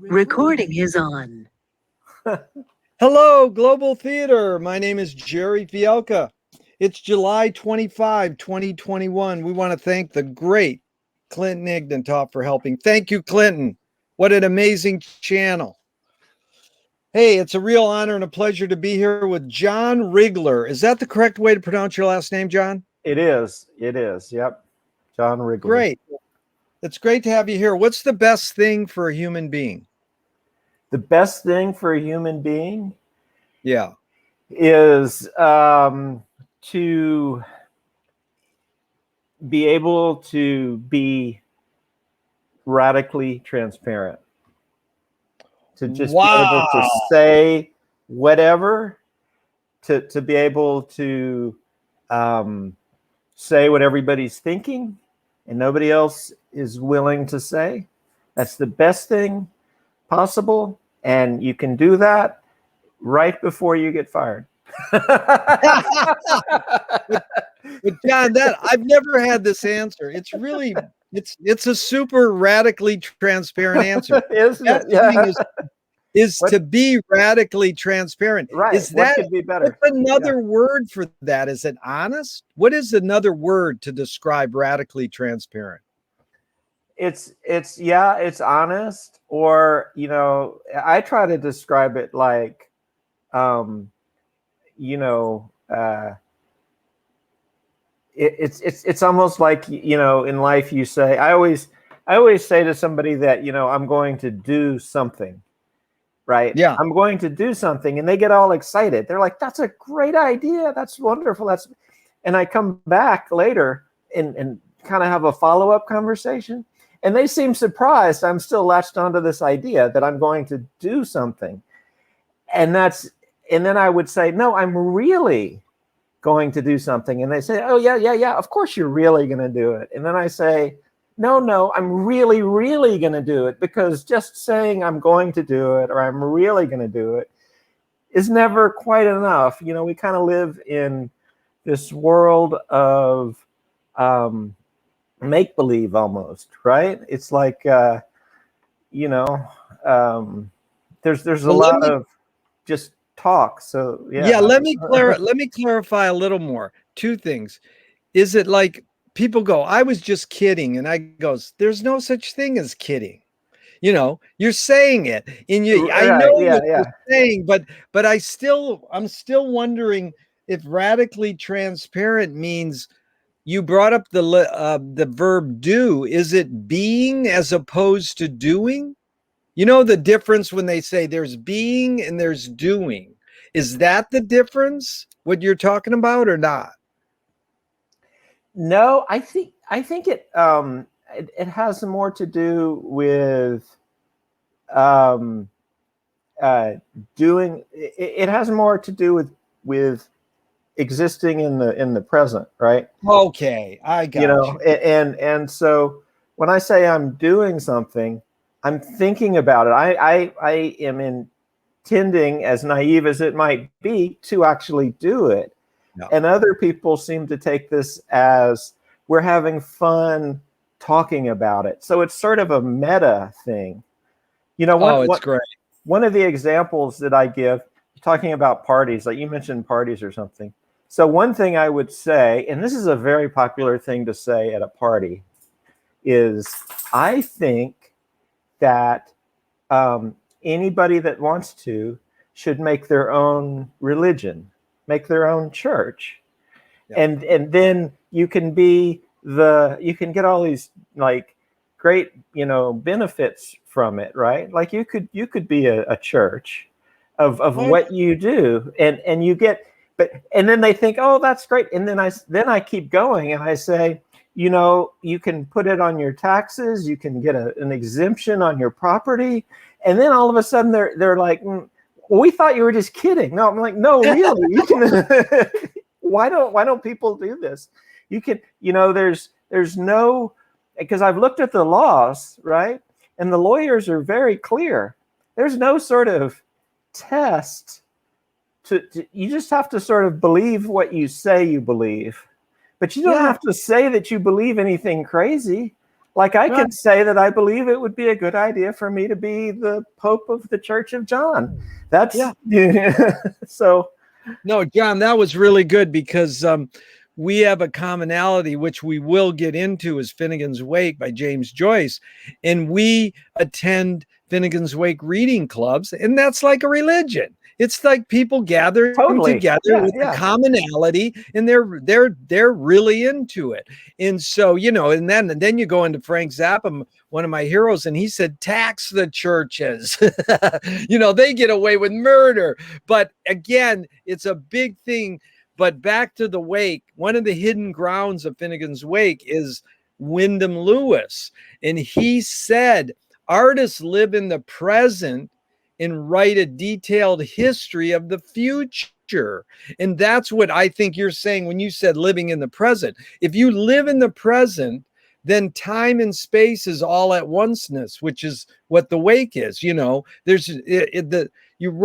Recording is on. Hello, Global Theater. My name is Jerry Fielka. It's July 25, 2021. We want to thank the great Clinton Ignatoff for helping. Thank you, Clinton. What an amazing channel. Hey, it's a real honor and a pleasure to be here with John Rigler. Is that the correct way to pronounce your last name, John? It is. It is. Yep. John Rigler. Great. It's great to have you here. What's the best thing for a human being? The best thing for a human being, Yeah, is to be able to be radically transparent. To just be able to say whatever, to be able to say what everybody's thinking and nobody else is willing to say. That's the best thing possible, and you can do that right before you get fired. But John, I've never had this answer. It's really it's a super radically transparent answer. Isn't it? Yeah. Is to be radically transparent. Right. Is what that could be better? What's another word for that? Is it honest? What is another word to describe radically transparent? It's honest, or I try to describe it like it's almost like in life you say, I always say to somebody that I'm going to do something, right? Yeah, I'm going to do something, and they get all excited. They're like, that's a great idea, that's wonderful, and I come back later and kind of have a follow-up conversation, and they seem surprised I'm still latched onto this idea that I'm going to do something. And then I would say, no, I'm really going to do something. And they say, oh, yeah, of course you're really going to do it. And then I say, no, I'm really, really going to do it, because just saying I'm going to do it or I'm really going to do it is never quite enough. We kind of live in this world of make-believe almost, right? It's like, there's a lot of just talk. So yeah. Let me clarify a little more. Two things. Is it like people go, I was just kidding, and I goes, there's no such thing as kidding. You're saying it, and I know what you're saying, but I'm still wondering if radically transparent means. You brought up the verb do. Is it being as opposed to doing? You know the difference when they say there's being and there's doing. Is that the difference, what you're talking about, or not? No, I think it has more to do with doing. It has more to do with existing in the present, right? Okay, I got you. And so when I say I'm doing something, I'm thinking about it. I am intending, as naive as it might be, to actually do it. No. And other people seem to take this as we're having fun talking about it. So it's sort of a meta thing. It's great. One of the examples that I give, talking about parties, like you mentioned parties or something. So one thing I would say, and this is a very popular thing to say at a party, is I think that anybody that wants to should make their own religion, make their own church. Yeah. And then you can get all these like great, benefits from it, right? Like you could be a church of what you do, and you get, and then they think, oh, that's great. And then I keep going and I say, you can put it on your taxes, you can get an exemption on your property. And then all of a sudden they're like, well, we thought you were just kidding. No, I'm like, no, really, you can. Why don't people do this? You can, there's no, because I've looked at the laws, right? And the lawyers are very clear. There's no sort of test you just have to sort of believe what you say you believe, but you don't have to say that you believe anything crazy. Like I Right. can say that I believe it would be a good idea for me to be the Pope of the Church of John. That's so. No, John, that was really good because we have a commonality, which we will get into, is Finnegan's Wake by James Joyce. And we attend Finnegan's Wake reading clubs, and that's like a religion. It's like people gathering Totally. together Yeah, with yeah. a commonality, and they're really into it. And so, and then you go into Frank Zappa, one of my heroes, and he said, tax the churches. They get away with murder. But again, it's a big thing. But back to the wake, one of the hidden grounds of Finnegan's Wake is Wyndham Lewis. And he said, artists live in the present and write a detailed history of the future. And that's what I think you're saying when you said living in the present. If you live in the present, then time and space is all at onceness, which is what the wake is. We're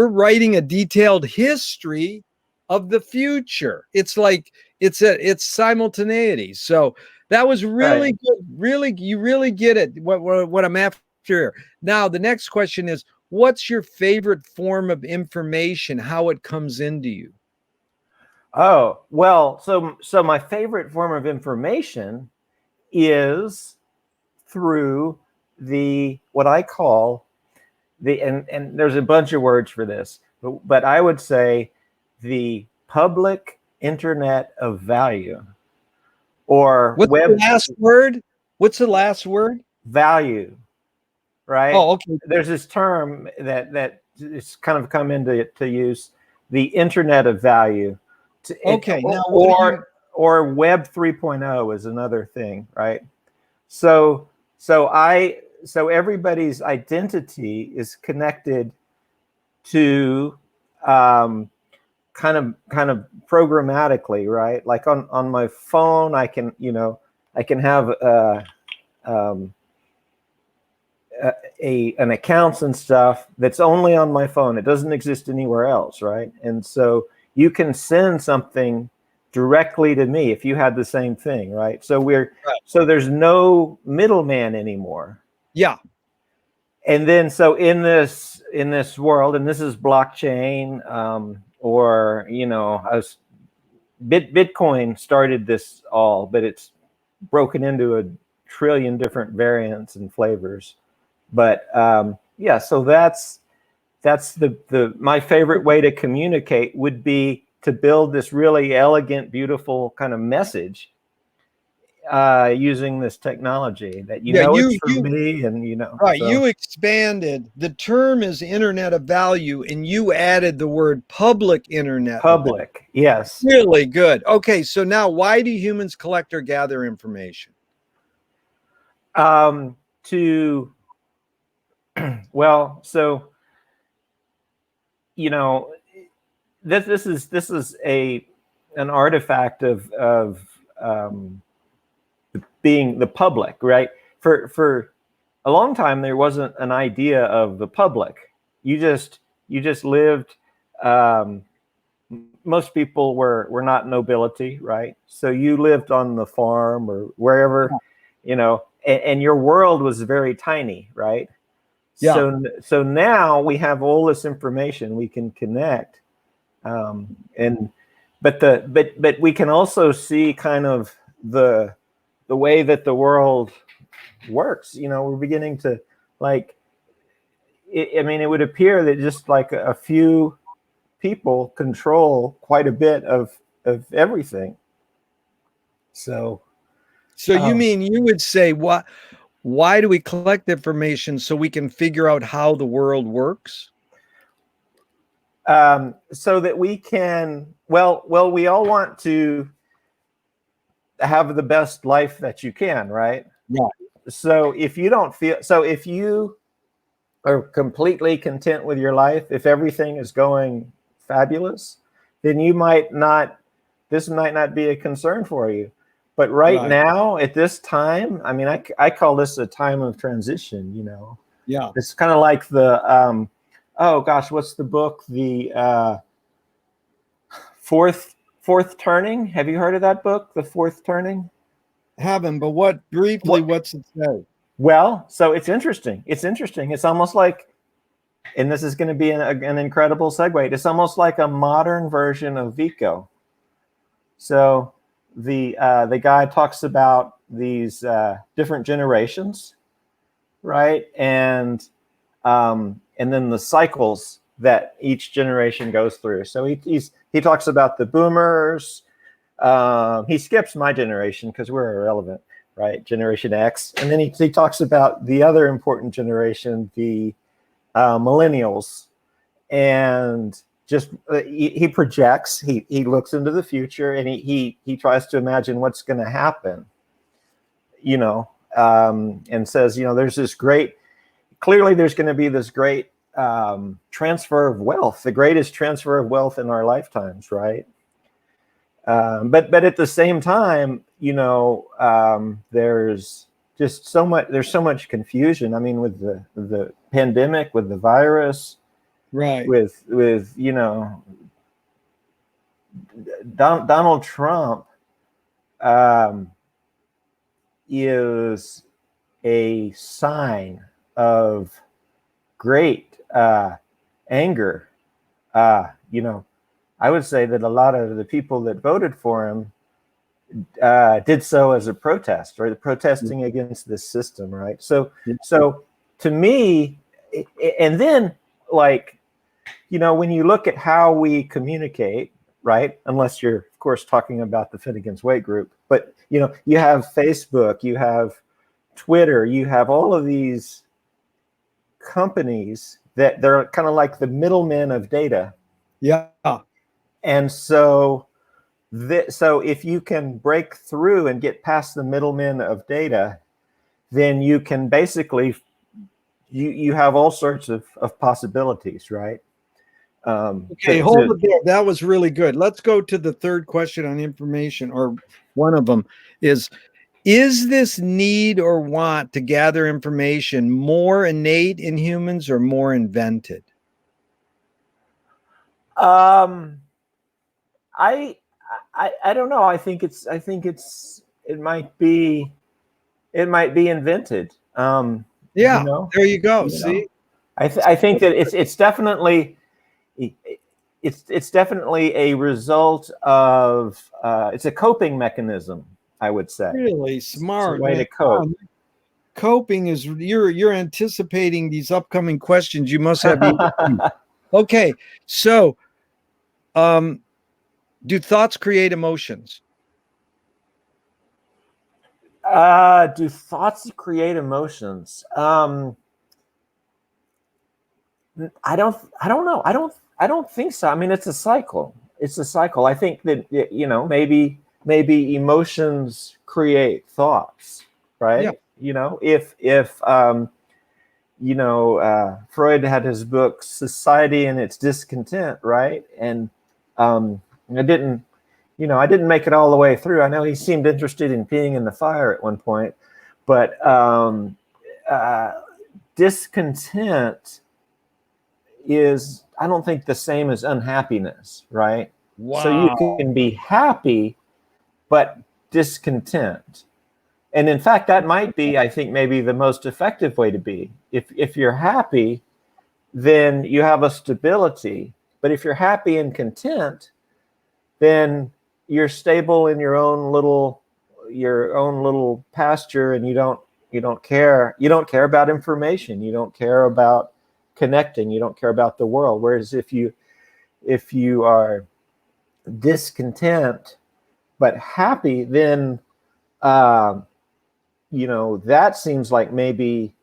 writing a detailed history of the future. It's like it's simultaneity. So that was really good. Really, you really get it. What I'm after here. Now the next question is, what's your favorite form of information? How it comes into you? Oh, well, so my favorite form of information is through what I call and there's a bunch of words for this, but I would say the public internet of value, or What's the last word? What's the last word? Value, right? Oh, okay. There's this term that it's kind of come into use, the internet of value. Okay, now or Web 3.0 is another thing, right? So everybody's identity is connected to kind of programmatically, right? Like on my phone, I can have an accounts and stuff that's only on my phone. It doesn't exist anywhere else, right? And so you can send something directly to me if you had the same thing, right? So so there's no middleman anymore. Yeah. And then so in this world, and this is blockchain, or Bitcoin started this all, but it's broken into a trillion different variants and flavors. But yeah, so that's my favorite way to communicate would be to build this really elegant, beautiful kind of message using this technology that it's for me, and right. So. You expanded. The term is internet of value, and you added the word public internet. Public, yes. Really good. Okay, so now why do humans collect or gather information? Well, so this is an artifact of being the public, right? For a long time there wasn't an idea of the public. You just lived. Most people were not nobility, right? So you lived on the farm or wherever, and your world was very tiny, right? Yeah. So now we have all this information, we can connect, but we can also see kind of the way that the world works. We're beginning to it would appear that just like a few people control quite a bit of everything. So you mean you would say why do we collect information so we can figure out how the world works? So that we can, we all want to have the best life that you can, right? Yeah. So if you are completely content with your life, if everything is going fabulous, then this might not be a concern for you. But right now, at this time, I mean, I call this a time of transition, Yeah. It's kind of like the, oh gosh, what's the book? The Fourth Turning. Have you heard of that book, The Fourth Turning? Haven't, but what's it say? Well, so it's interesting. It's interesting. It's almost like, and this is going to be an incredible segue. It's almost like a modern version of Vico. So the guy talks about these different generations, right? And then the cycles that each generation goes through. So he talks about the boomers. He skips my generation because we're irrelevant, right? Generation X. And then he talks about the other important generation, the millennials. And just he projects, he looks into the future, and he tries to imagine what's going to happen, and says, there's this great, clearly there's going to be this great transfer of wealth, the greatest transfer of wealth in our lifetimes, right? But at the same time, there's just so much confusion. I mean, with the pandemic, with the virus, right? With Donald Trump is a sign of great anger. I would say that a lot of the people that voted for him did so as a protest, or protesting against this system, right? So to me, and then when you look at how we communicate, right? Unless you're, of course, talking about the Fit Against Weight group, but you have Facebook, you have Twitter, you have all of these companies that they're kind of like the middlemen of data. Yeah. And so if you can break through and get past the middlemen of data, then you can basically, you have all sorts of possibilities, right? Okay, hold it there. That was really good. Let's go to the third question on information, or one of them is this need or want to gather information more innate in humans or more invented? I don't know. I think it might be invented. Yeah, there you go. See, I think that it's definitely a result of it's a coping mechanism, I would say. Really smart. It's a way to cope. Coping is you're anticipating these upcoming questions. You must have. Okay, so do thoughts create emotions? Do thoughts create emotions? I don't know. I don't think so. I mean, it's a cycle. I think that maybe emotions create thoughts, right? Yeah. If Freud had his book Society and Its Discontent, right? And I didn't make it all the way through. I know he seemed interested in peeing in the fire at one point, but discontent is, I don't think, the same as unhappiness, right? Wow. So you can be happy, but discontent. And in fact, that might be, I think, maybe the most effective way to be. If you're happy, then you have a stability. But if you're happy and content, then you're stable in your own little pasture, and you don't care about information, you don't care about connecting, you don't care about the world. Whereas if you are discontent but happy, then that seems like maybe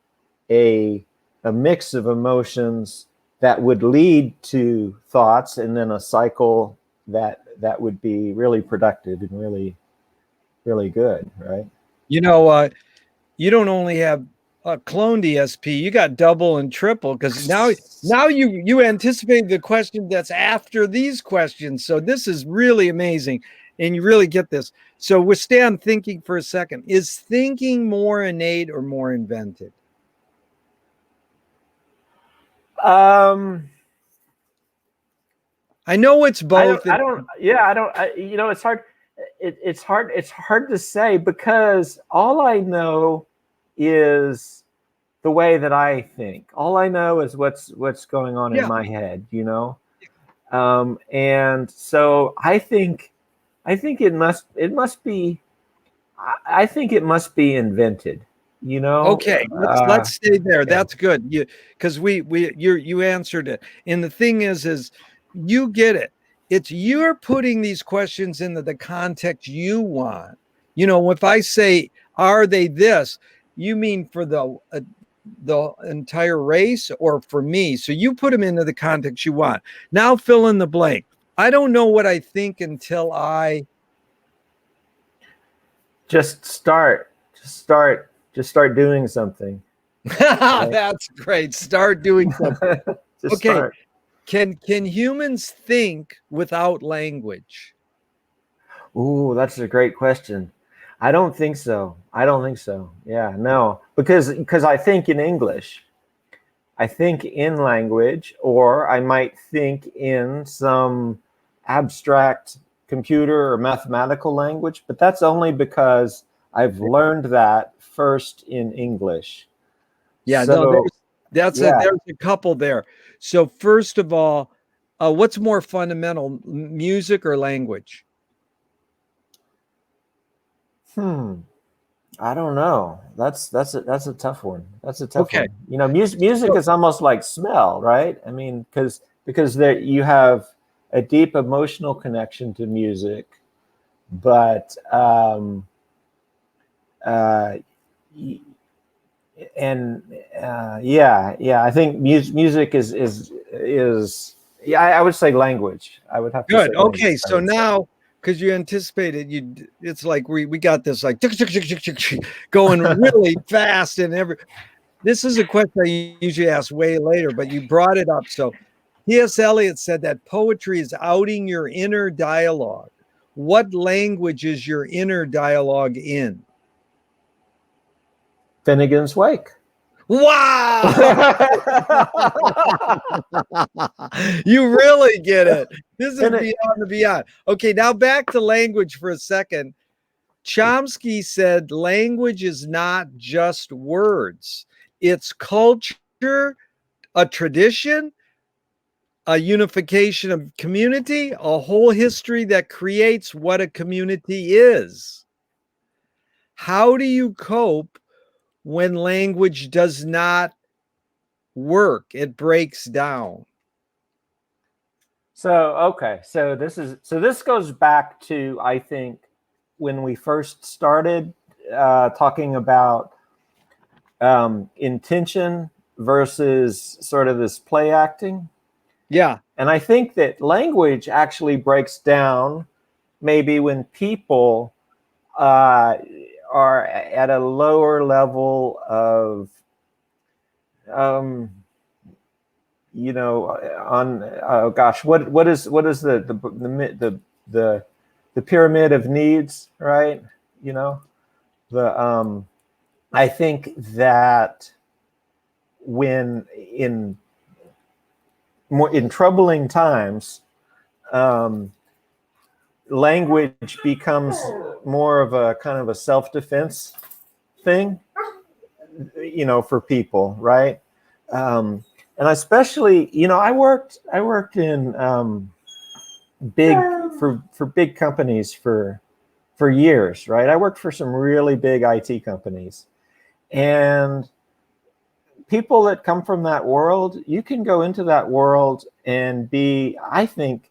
a mix of emotions that would lead to thoughts, and then a cycle that would be really productive and really, really good, right? You don't only have a clone DSP, you got double and triple, because now you anticipate the question that's after these questions. So this is really amazing, and you really get this. So we'll stay on thinking for a second. Is thinking more innate or more invented? I know it's both. It's hard. It's hard to say, because all I know is the way that I think. All I know is what's going on in Yeah. my head, you know. And so I think it must be I think it must be invented, you know. Okay, let's stay there. Yeah. That's good. Because you answered it. And the thing is you get it. It's you're putting these questions into the context you want. You know, if I say, "Are they this?" You mean for the entire race or for me? So you put them into the context you want. Now fill in the blank. I don't know what I think until I Just start. Just start doing something. Right? That's great. Start doing something. Just Okay. start. Can humans think without language? Ooh, that's a great question. I don't think so. I don't think so. Yeah, no, because I think in English. I think in language, or I might think in some abstract computer or mathematical language, but that's only because I've learned that first in English. Yeah, no, So, yeah. there's a couple there. So first of all, what's more fundamental, music or language? Hmm. I don't know. That's a tough one. That's a tough Okay. one. You know, music So, is almost like smell, right? I mean, because there you have a deep emotional connection to music, but uh, and yeah, I think music is yeah, I would say language. I would have to say good. language. Okay. I So would say. now, because you anticipated, it's like we got this like going really fast and this is a question I usually ask way later, but you brought it up. So T.S. Eliot said that poetry is outing your inner dialogue. What language is your inner dialogue in? Finnegan's Wake. Wow. You really get it. This is Finne- beyond the beyond. Okay, now back to language for a second. Chomsky said language is not just words, it's culture, a tradition, a unification of community, a whole history that creates what a community is. How do you cope when language does not work? It breaks down. So okay, so this goes back to I think when we first started talking about intention versus sort of this play acting. Yeah. And I think that language actually breaks down maybe when people uh, are at a lower level of, um, you know, on oh gosh, what is the pyramid of needs, right? You know, the I think that when in troubling times, um, language becomes more of a kind of a self-defense thing, you know, for people, right? And especially, you know, I worked in big for big companies for years, right? I worked for some really big IT companies, and people that come from that world, you can go into that world and be, I think,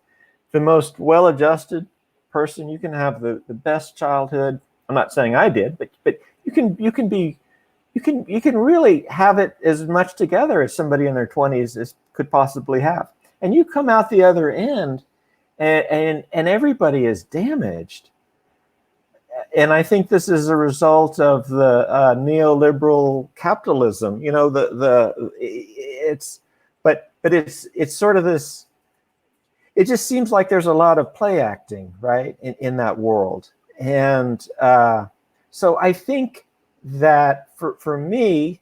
the most well-adjusted person. You can have the best childhood. I'm not saying I did, but you can really have it as much together as somebody in their 20s as could possibly have. And you come out the other end and everybody is damaged. And I think this is a result of the neoliberal capitalism. You know, the it's but it's sort of this. It just seems like there's a lot of play acting, right, in that world. And so I think that for me,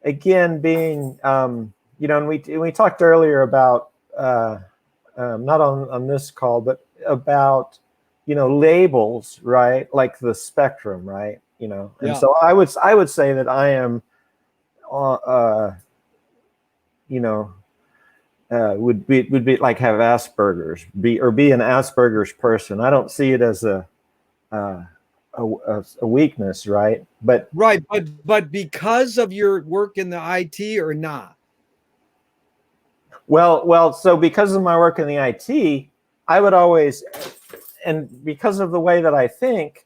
again, being you know, and we talked earlier about not on this call, but about, you know, labels, right? Like the spectrum, right? you know. And Yeah. so I would say that I am, you know, would be like have Asperger's, be an Asperger's person. I don't see it as a weakness, right? But Right, but because of your work in the IT or not? well, so because of my work in the IT, I would always, and because of the way that I think,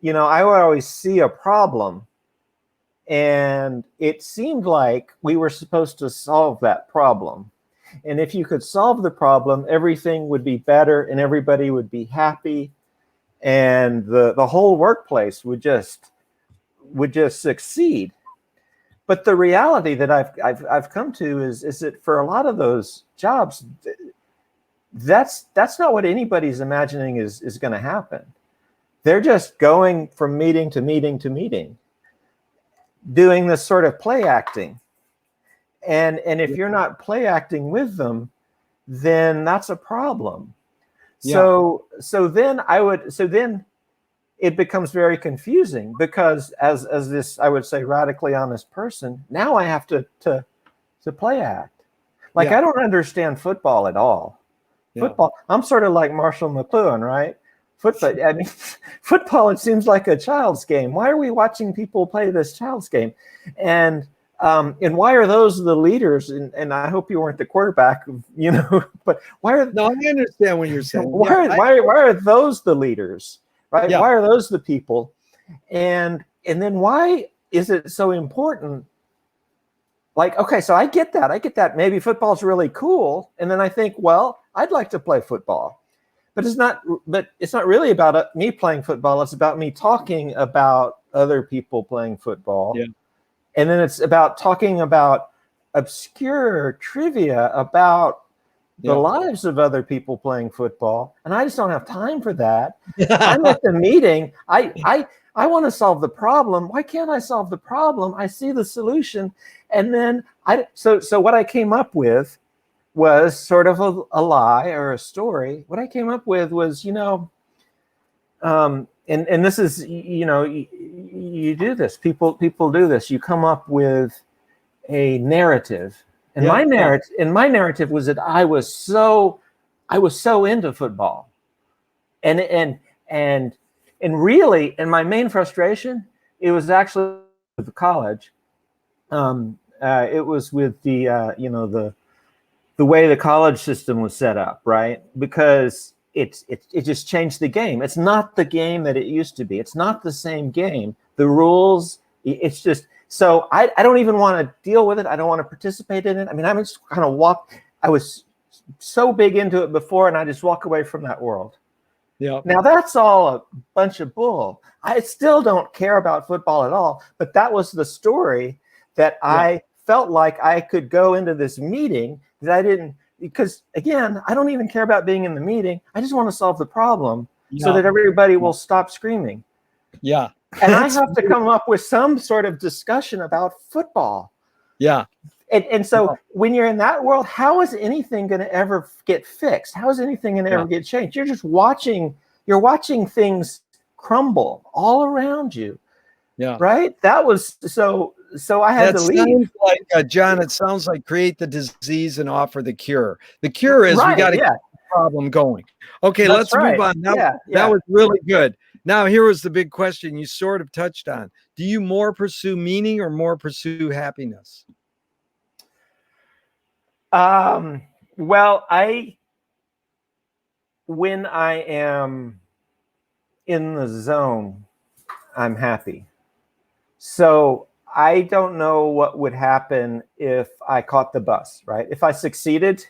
you know, I would always see a problem, and it seemed like we were supposed to solve that problem. And if you could solve the problem, everything would be better and everybody would be happy, and the whole workplace would just succeed. But the reality that I've come to is that for a lot of those jobs, that's not what anybody's imagining is going to happen. They're just going from meeting to meeting to meeting, doing this sort of play acting. And if you're not play acting with them, then that's a problem. So then it becomes very confusing, because as this, I would say, radically honest person, now I have to play act. Like, I don't understand football at all. Football, I'm sort of like Marshall McLuhan, right? Football, I mean, football, it seems like a child's game. Why are we watching people play this child's game? And why are those the leaders? And I hope you weren't the quarterback, you know, but why are... No, I understand what you're saying. Why are those the leaders, right? Yeah. Why are those the people? And then why is it so important? Like, okay, so I get that. Maybe football's really cool. And then I think, well, I'd like to play football. But it's not really about me playing football. It's about me talking about other people playing football. Yeah. And then it's about talking about obscure trivia about the lives of other people playing football. And I just don't have time for that. I'm at the meeting. I want to solve the problem. Why can't I solve the problem? I see the solution. And then so what I came up with was sort of a lie or a story. What I came up with was, you know, and this is, you know, you do this. People do this. You come up with a narrative. And my narrative was that I was so into football, and really, and my main frustration, it was actually with the college. It was with the you know, the way the college system was set up, right? Because it just changed the game. It's not the game that it used to be. It's not the same game. The rules, it's just, so I don't even want to deal with it. I don't want to participate in it. I mean, I'm just kind of I was so big into it before, and I just walk away from that world. Yeah. Now that's all a bunch of bull. I still don't care about football at all, but that was the story that I felt like I could go into this meeting that I didn't, because again, I don't even care about being in the meeting. I just want to solve the problem so that everybody will stop screaming. Yeah. And I have to come up with some sort of discussion about football. Yeah. And so when you're in that world, how is anything going to ever get fixed? How is anything going to ever get changed? You're just watching things crumble all around you. Yeah. Right? That was so I had to leave. Sounds like, John, it sounds like create the disease and offer the cure. The cure is we got to keep the problem going. Okay, let's move on. Now, that was really good. Now, here was the big question you sort of touched on. Do you more pursue meaning or more pursue happiness? Well, when I am in the zone, I'm happy. So I don't know what would happen if I caught the bus, right? If I succeeded,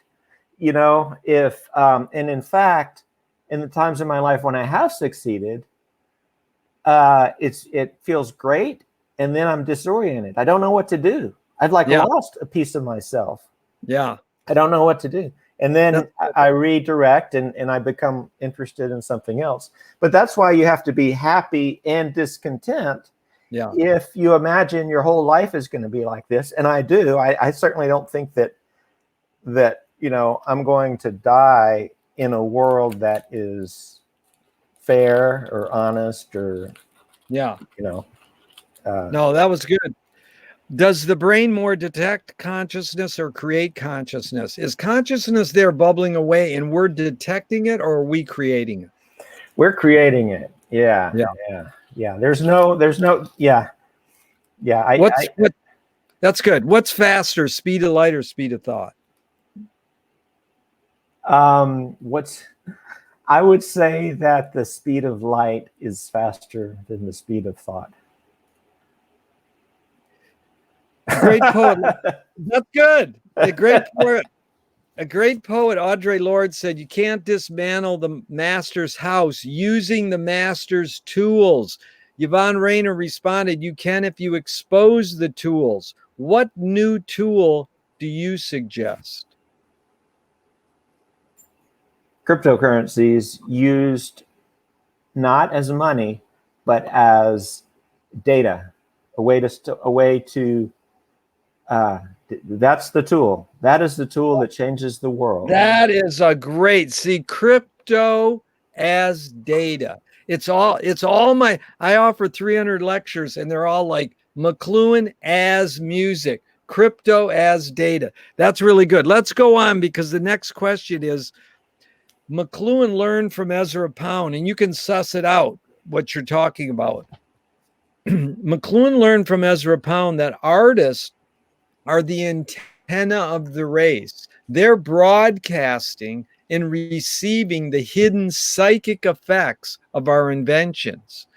you know, and in fact, in the times in my life when I have succeeded, it feels great. And then I'm disoriented. I don't know what to do. I've lost a piece of myself. Yeah. I don't know what to do. And then I redirect and I become interested in something else. But that's why you have to be happy and discontent. Yeah. If you imagine your whole life is going to be like this, and I do, I certainly don't think that, you know, I'm going to die in a world that is fair or honest or, you know. No, that was good. Does the brain more detect consciousness or create consciousness? Is consciousness there bubbling away and we're detecting it, or are we creating it? We're creating it. Yeah. Yeah. Yeah. Yeah. There's no, yeah. Yeah. That's good. What's faster, speed of light or speed of thought? I would say that the speed of light is faster than the speed of thought. Great poet. That's good. A great poet, Audre Lorde, said, "You can't dismantle the master's house using the master's tools." Yvonne Rainer responded, "You can if you expose the tools." What new tool do you suggest? Cryptocurrencies used not as money, but as data, a way to that's the tool. That is the tool that changes the world. That is a great, see, crypto as data. It's all my, I offer 300 lectures and they're all like McLuhan as music, crypto as data. That's really good. Let's go on because the next question is McLuhan learned from Ezra Pound, and you can suss it out what you're talking about. McLuhan learned from Ezra Pound that artists are the antenna of the race. They're broadcasting and receiving the hidden psychic effects of our inventions.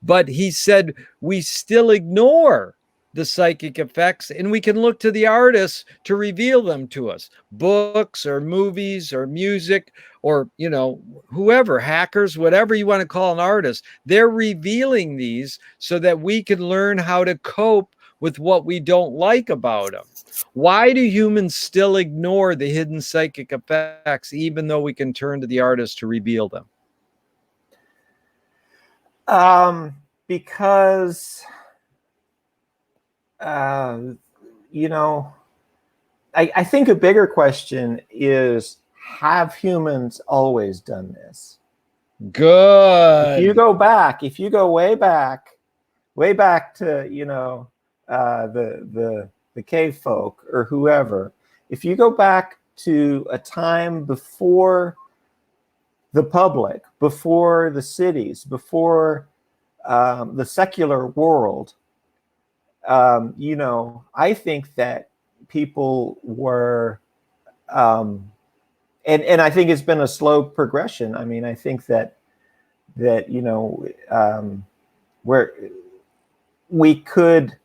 But he said we still ignore the psychic effects, and we can look to the artists to reveal them to us. Books or movies or music or, whoever, hackers, whatever you want to call an artist, they're revealing these so that we can learn how to cope with what we don't like about them. Why do humans still ignore the hidden psychic effects, even though we can turn to the artist to reveal them? Because, I think a bigger question is, have humans always done this? Good. If you go way back to, the cave folk or whoever, if you go back to a time before the public, before the cities, before the secular world, I think that people were, and I think it's been a slow progression. I mean, I think that where we could,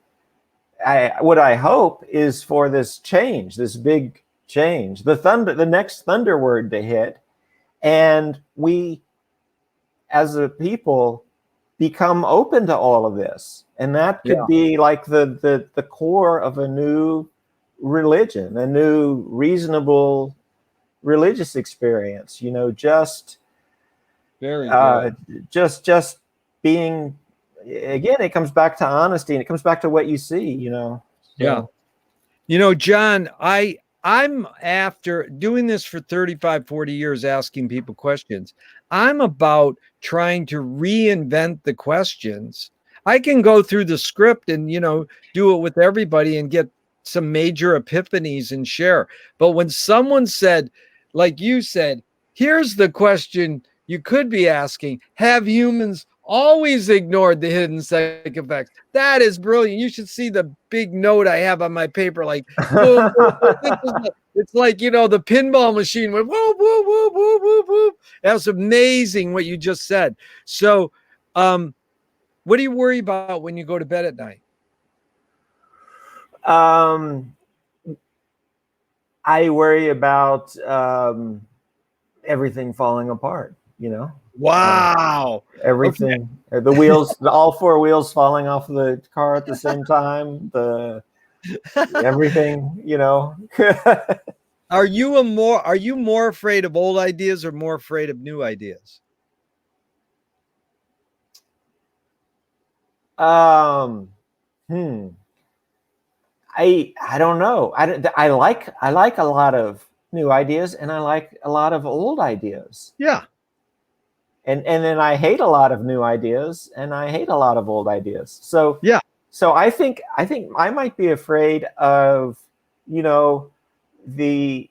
what I hope is for this change, this big change, the next thunder word to hit, and we as a people become open to all of this. And that could be like the core of a new religion, a new reasonable religious experience, just very good. Just being, again, it comes back to honesty and it comes back to what you see, So. Yeah. John, I'm after doing this for 35, 40 years, asking people questions. I'm about trying to reinvent the questions. I can go through the script and, do it with everybody and get some major epiphanies and share. But when someone said, like you said, here's the question you could be asking, have humans always ignored the hidden psychic effects? That is brilliant. You should see the big note I have on my paper, like boom, boom, boom. It's like, the pinball machine went whoop, whoop, whoop, whoop, whoop, whoop. That was amazing what you just said. So what do you worry about when you go to bed at night? I worry about everything falling apart, Wow. Everything, okay. The wheels, all four wheels falling off of the car at the same time, everything, Are you more afraid of old ideas or more afraid of new ideas? I don't know. I like a lot of new ideas and I like a lot of old ideas. Yeah. And then I hate a lot of new ideas and I hate a lot of old ideas. So yeah, So I think I might be afraid of, the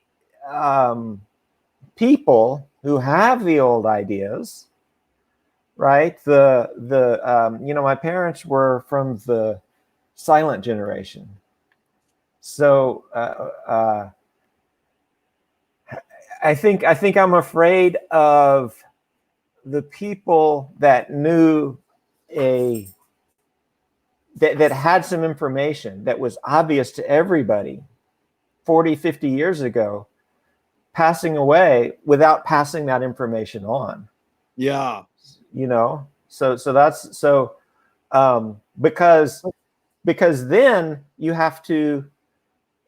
people who have the old ideas, right? My parents were from the silent generation, so I think I'm afraid of the people that knew a that had some information that was obvious to everybody 40, 50 years ago, passing away without passing that information on. Yeah. So that's so because then you have to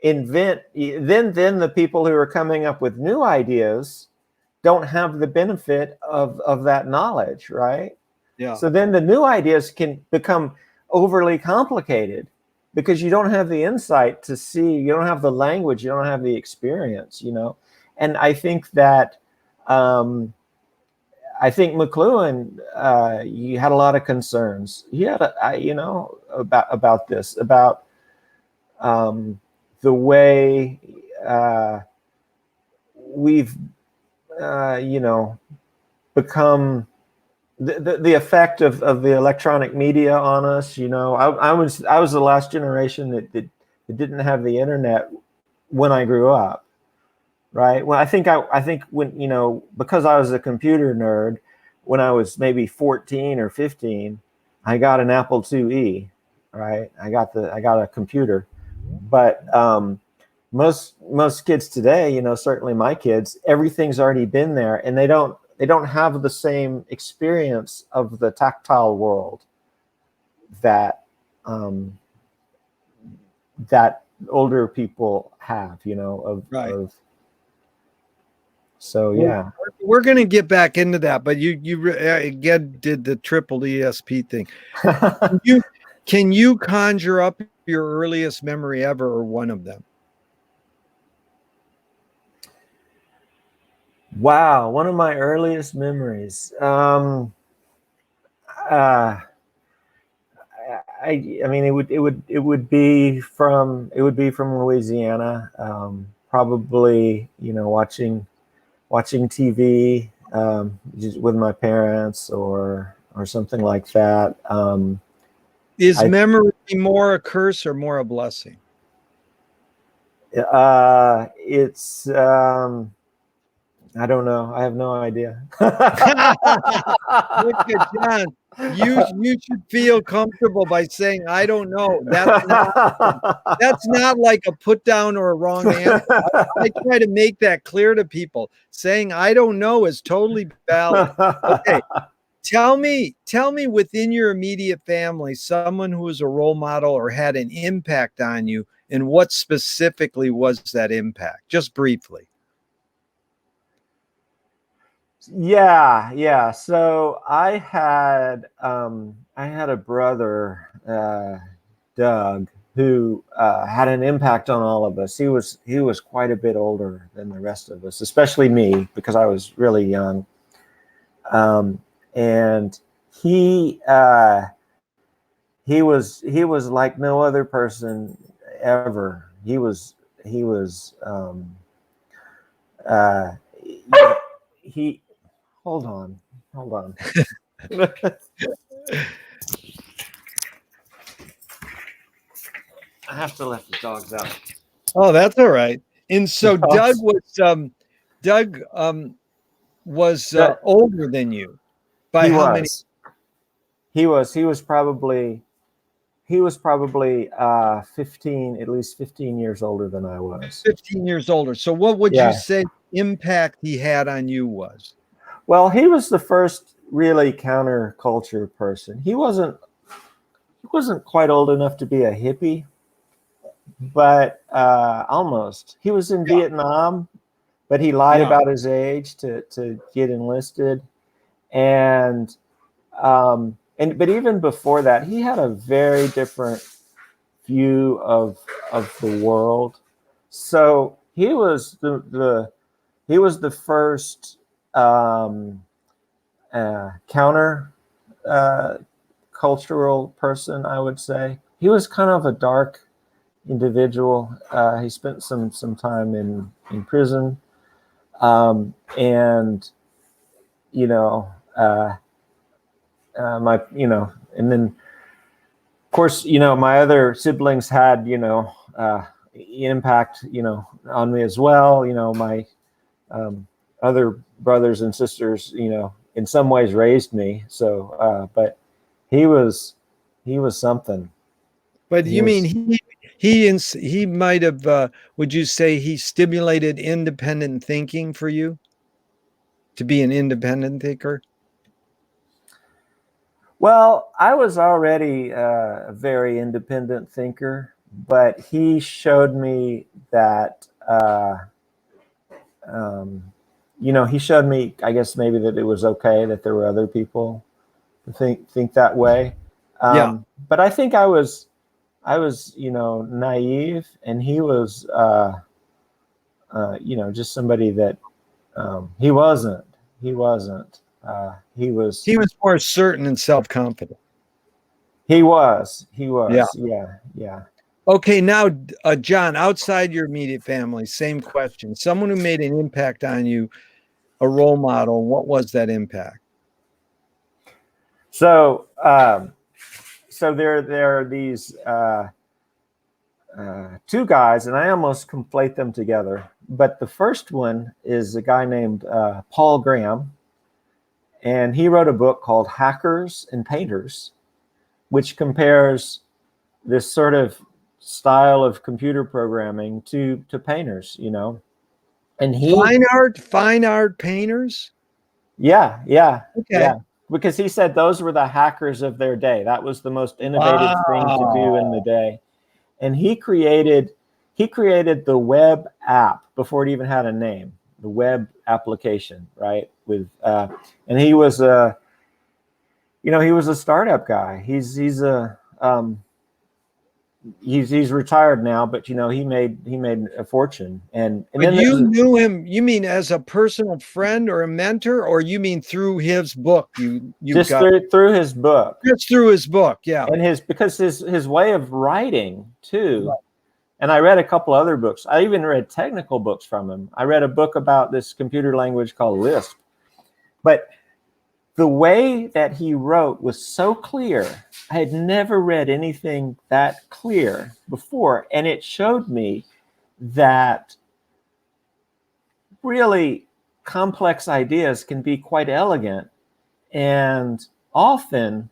invent, then the people who are coming up with new ideas don't have the benefit of that knowledge, right? Yeah. So then the new ideas can become overly complicated because you don't have the insight to see, you don't have the language, you don't have the experience, And I think that McLuhan, you had a lot of concerns. He had, about this, about the way we've, become the effect of the electronic media on us. I was the last generation that didn't have the internet when I grew up, right? Well, I think when, because I was a computer nerd, when I was maybe 14 or 15, I got an Apple IIe, right? I got a computer, but most kids today, certainly my kids, everything's already been there, and they don't have the same experience of the tactile world that that older people have, Right. So yeah. We're going to get back into that, but you again did the triple ESP thing. Can you conjure up your earliest memory ever, or one of them? Wow, one of my earliest memories. I mean, it would be from Louisiana. Probably, watching TV, just with my parents or something like that. Is memory more a curse or more a blessing? It's I don't know. I have no idea. Look at John. You should feel comfortable by saying, I don't know. That's not like a put down or a wrong answer. I try to make that clear to people. Saying I don't know is totally valid. Okay. Tell me within your immediate family, someone who was a role model or had an impact on you, and what specifically was that impact? Just briefly. Yeah. So I had a brother, Doug, who had an impact on all of us. He was quite a bit older than the rest of us, especially me, because I was really young. And he was like no other person ever. He hold on. I have to let the dogs out. Oh, that's all right. And so Doug was older than you by how many? He was probably 15, at least 15 years older than I was. 15 years older. So what would you say impact he had on you was? Well, he was the first really counterculture person. He wasn't quite old enough to be a hippie, but almost. He was in Vietnam, but he lied about his age to get enlisted, and but even before that, he had a very different view of the world. So he was the first counter cultural person, I would say. was kind of a dark individual. He spent some time in prison, and you know, and then of course, my other siblings had impact on me as well. My other brothers and sisters, in some ways raised me. So, but he was something. But you mean he might have, would you say he stimulated independent thinking for you to be an independent thinker? Well, I was already a very independent thinker, but he showed me that, he showed me, I guess maybe that it was okay that there were other people who think that way. Yeah. But I think I was, naive, and he was, just somebody that he wasn't. He wasn't. He was. He was more certain and self-confident. He was. He Yeah. was. Yeah. Yeah. Okay, now, John, outside your immediate family, same question. Someone who made an impact on you, a role model, what was that impact? So, there are these two guys, and I almost conflate them together. But the first one is a guy named Paul Graham, and he wrote a book called Hackers and Painters, which compares this sort of style of computer programming to painters, and fine art painters. Yeah. Okay. Because he said those were the hackers of their day. That was the most innovative thing to do in the day. And he created the web app before it even had a name, the web application, right? With and he was a startup guy. He's retired now, but he made a fortune. And But then you knew him, you mean as a personal friend or a mentor, or you mean through his book? You just got through his book. Just through his book, yeah. And because his way of writing too. Right. And I read a couple other books. I even read technical books from him. I read a book about this computer language called Lisp. But the way that he wrote was so clear. I had never read anything that clear before. And it showed me that really complex ideas can be quite elegant. And often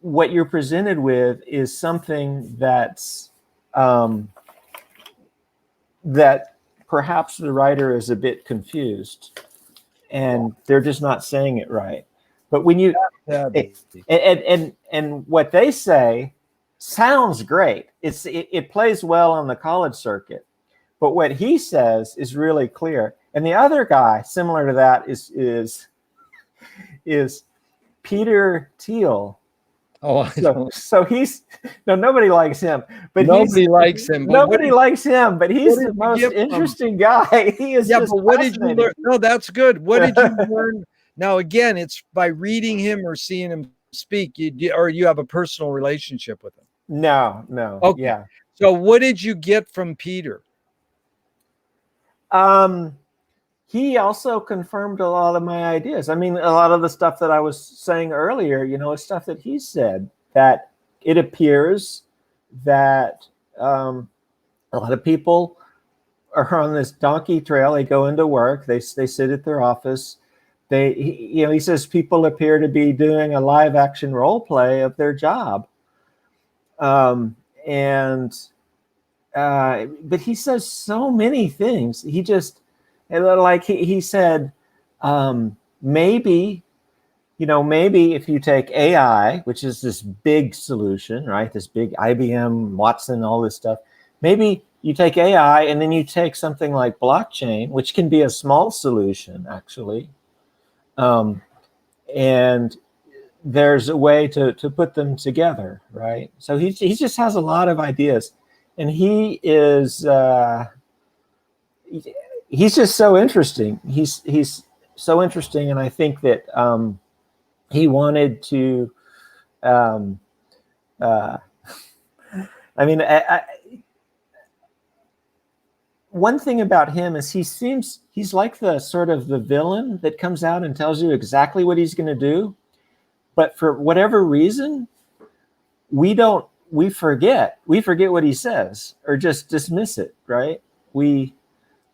what you're presented with is something that's that perhaps the writer is a bit confused and they're just not saying it right. But when you and what they say sounds great. It plays well on the college circuit. But what he says is really clear. And the other guy similar to that is Peter Thiel. Oh, so he's nobody likes him, but nobody likes him. Nobody likes him, but he's the most interesting guy. He is. Yeah, but what did you learn? No, that's good. What did you learn? Now, again, it's by reading him or seeing him speak, or you have a personal relationship with him. No. Okay. Yeah. So, what did you get from Peter? He also confirmed a lot of my ideas. I mean, a lot of the stuff that I was saying earlier, is stuff that he said, that it appears that a lot of people are on this donkey trail. They go into work, they sit at their office. He says people appear to be doing a live action role play of their job. But he says so many things. He said, maybe if you take AI, which is this big solution, right? This big IBM, Watson, all this stuff. Maybe you take AI and then you take something like blockchain, which can be a small solution, actually. And there's a way to put them together, right? So he just has a lot of ideas. And he is... he's just so interesting. He's so interesting, and I think that he wanted to I mean, one thing about him is he's like the sort of the villain that comes out and tells you exactly what he's going to do, but for whatever reason, we forget what he says or just dismiss it, right?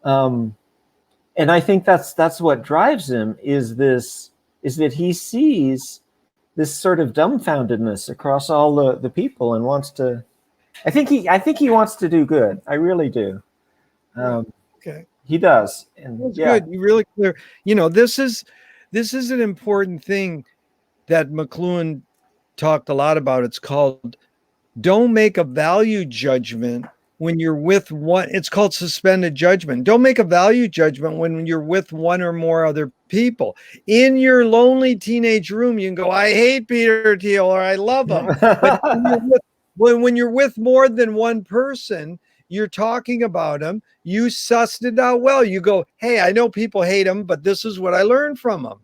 And I think that's what drives him is that he sees this sort of dumbfoundedness across all the people and wants to. I think he wants to do good. I really do. Okay. He does. And That's good. You really clear. This is an important thing that McLuhan talked a lot about. It's called don't make a value judgment when you're with one. It's called suspended judgment. Don't make a value judgment when you're with one or more other people. In your lonely teenage room, you can go, I hate Peter Thiel or I love him. But when you're with more than one person, you're talking about him. You sussed it out well. You go, hey, I know people hate him, but this is what I learned from him.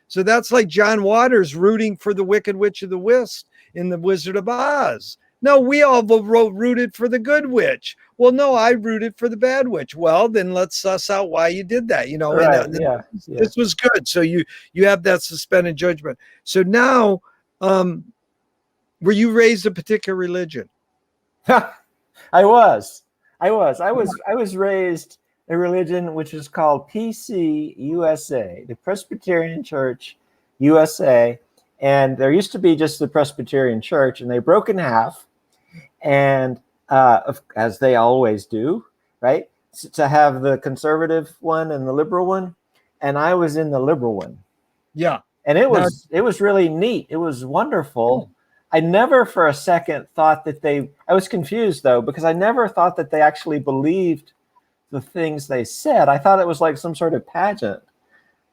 So that's like John Waters rooting for the Wicked Witch of the West in The Wizard of Oz. No, we all rooted for the good witch. Well, no, I rooted for the bad witch. Well, then let's suss out why you did that. Right, This was good. So you have that suspended judgment. So now, were you raised a particular religion? I was raised a religion which is called PCUSA, the Presbyterian Church USA. And there used to be just the Presbyterian Church, and they broke in half, and as they always do, right? To have the conservative one and the liberal one, and I was in the liberal one. Yeah, and it was really neat. It was wonderful. I never for a second thought that I was confused though, because I never thought that they actually believed the things they said. I thought it was like some sort of pageant.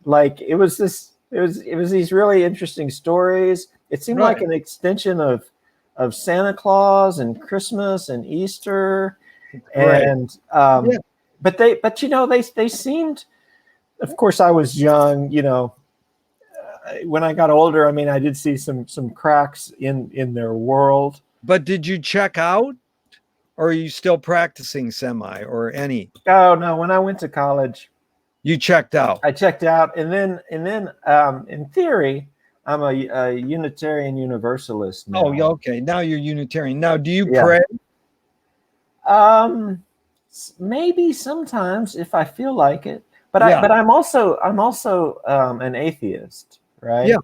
Like it was these really interesting stories. It seemed like an extension of Santa Claus and Christmas and Easter. And but they seemed, of course I was young, when I got older, I mean, I did see some cracks in their world. But did you check out, or are you still practicing semi or any? Oh no, when I went to college, you checked out. I checked out, and then in theory, I'm a Unitarian Universalist now. Oh, okay. Now you're Unitarian. Now, do you pray? Maybe sometimes if I feel like it, but I'm also an atheist. Right. Yeah.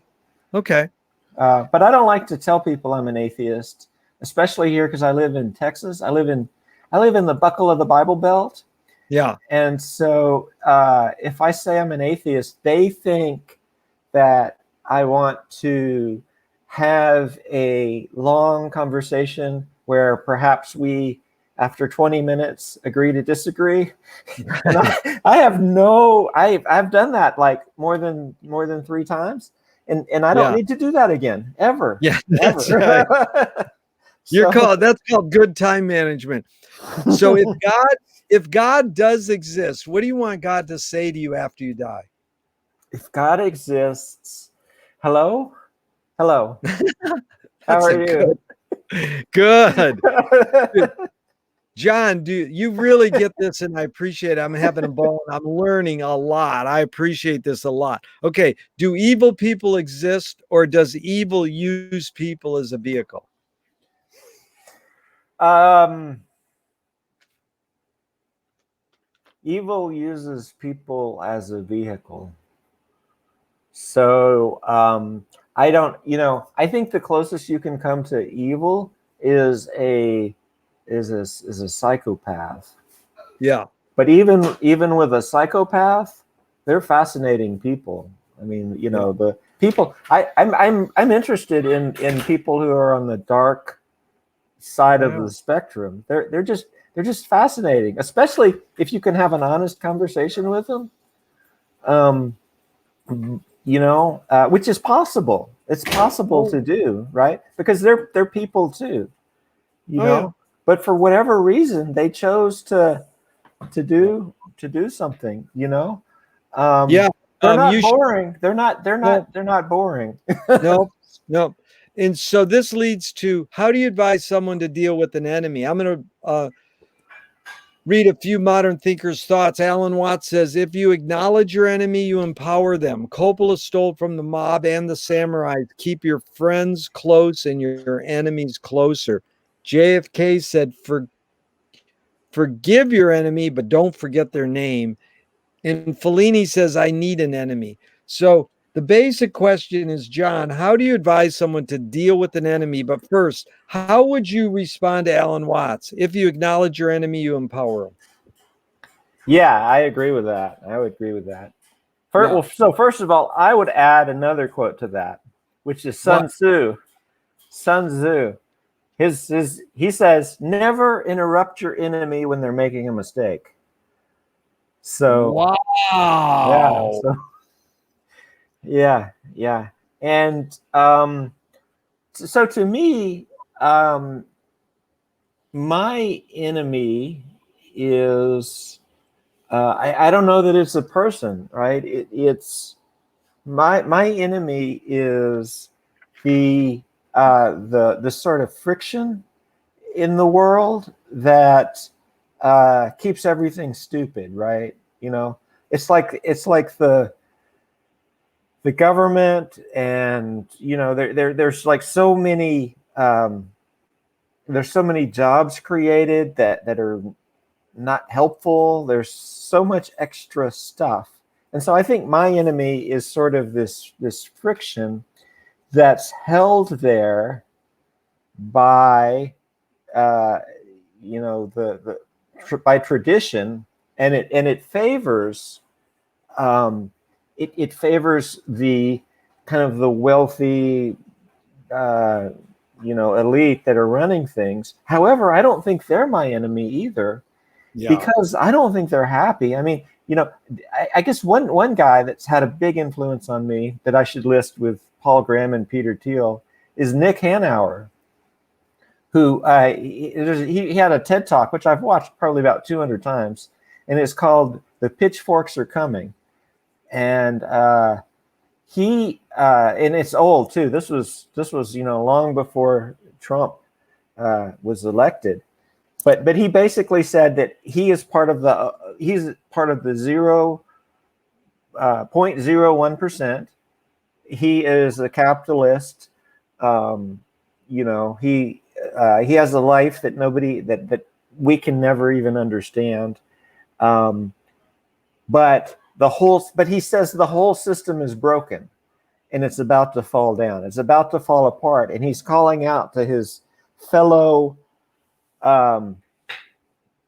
Okay. But I don't like to tell people I'm an atheist, especially here because I live in Texas. I live in the buckle of the Bible Belt. Yeah. And so if I say I'm an atheist, they think that I want to have a long conversation where perhaps we, after 20 minutes, agree to disagree. And I've done that like more than 3 times, and I don't need to do that again ever. Yeah, that's ever. Right. That's called good time management. So if God does exist, what do you want God to say to you after you die? If God exists, hello. How are you? Good. John, you really get this, and I appreciate it. I'm having a ball. I'm learning a lot. I appreciate this a lot. Okay, do evil people exist, or does evil use people as a vehicle? Evil uses people as a vehicle. So I think the closest you can come to evil is a psychopath. Yeah. But even with a psychopath, they're fascinating people. I mean, the people I'm interested in people who are on the dark side of the spectrum. They're just fascinating, especially if you can have an honest conversation with them. Which is possible. It's possible to do, right? Because they're people too. But for whatever reason, they chose to do something. They're not boring. They're not boring. No. And so this leads to, how do you advise someone to deal with an enemy? I'm going to read a few modern thinkers' thoughts. Alan Watts says, if you acknowledge your enemy, you empower them. Coppola stole from the mob and the samurais. Keep your friends close and your enemies closer. JFK said, forgive your enemy, but don't forget their name. And Fellini says, I need an enemy. So the basic question is, John, how do you advise someone to deal with an enemy? But first, how would you respond to Alan Watts? If you acknowledge your enemy, you empower them. Yeah, I agree with that. I would agree with that. Yeah. Well, so first of all, I would add another quote to that, which is Sun Tzu. Sun Tzu. He says, never interrupt your enemy when they're making a mistake. So wow. Yeah. And so to me, my enemy is I don't know that it's a person, right? It's my enemy is the sort of friction in the world that keeps everything stupid, right? You know, it's like the government, and you know, there's like so many there's so many jobs created that are not helpful. There's so much extra stuff. And so I think my enemy is sort of this friction that's held there by you know, by tradition, and it favors it favors the kind of the wealthy you know, elite that are running things. However, I don't think they're my enemy either. Yeah. Because I don't think they're happy. I mean, you know, I guess one guy that's had a big influence on me that I should list with Paul Graham and Peter Thiel is Nick Hanauer, who he had a TED Talk, which I've watched probably about 200 times, and it's called "The Pitchforks Are Coming," and and it's old too. This was you know, long before Trump was elected. But he basically said that he's part of the 0.01%. He is a capitalist. You know, he has a life that that we can never even understand. But he says the whole system is broken, and it's about to fall down. It's about to fall apart, and he's calling out to his fellow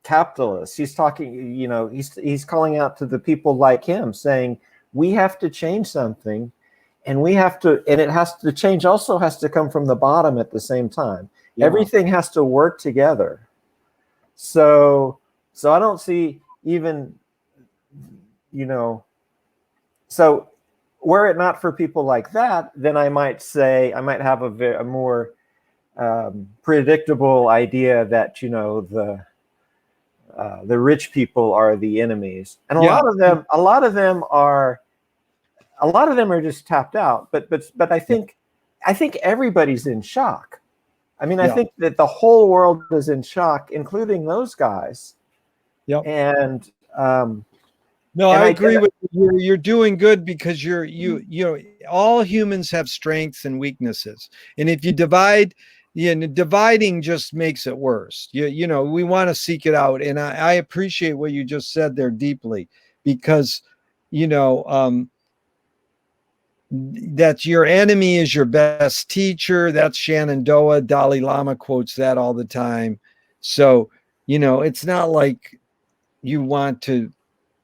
capitalists. He's talking, you know, he's calling out to the people like him, saying, we have to change something, and we have to, and it has to change, also has to come from the bottom at the same time. Yeah. Everything has to work together. So I don't see even, you know, so were it not for people like that, then I might say, I might have a more predictable idea that, you know, the rich people are the enemies, and a lot of them are just tapped out. But I think everybody's in shock. I mean, I think that the whole world is in shock, including those guys. Yeah. And no, I agree with you. You're doing good, because you know, all humans have strengths and weaknesses, and if you divide, dividing just makes it worse. You know, we want to seek it out, and I appreciate what you just said there deeply, because, you know, that your enemy is your best teacher. That's Shenandoah. Dalai Lama quotes that all the time. So, you know, it's not like you want to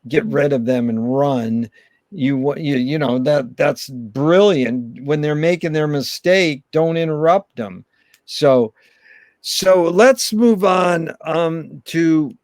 get rid of them and run. You know, that's brilliant. When they're making their mistake, don't interrupt them. So let's move on to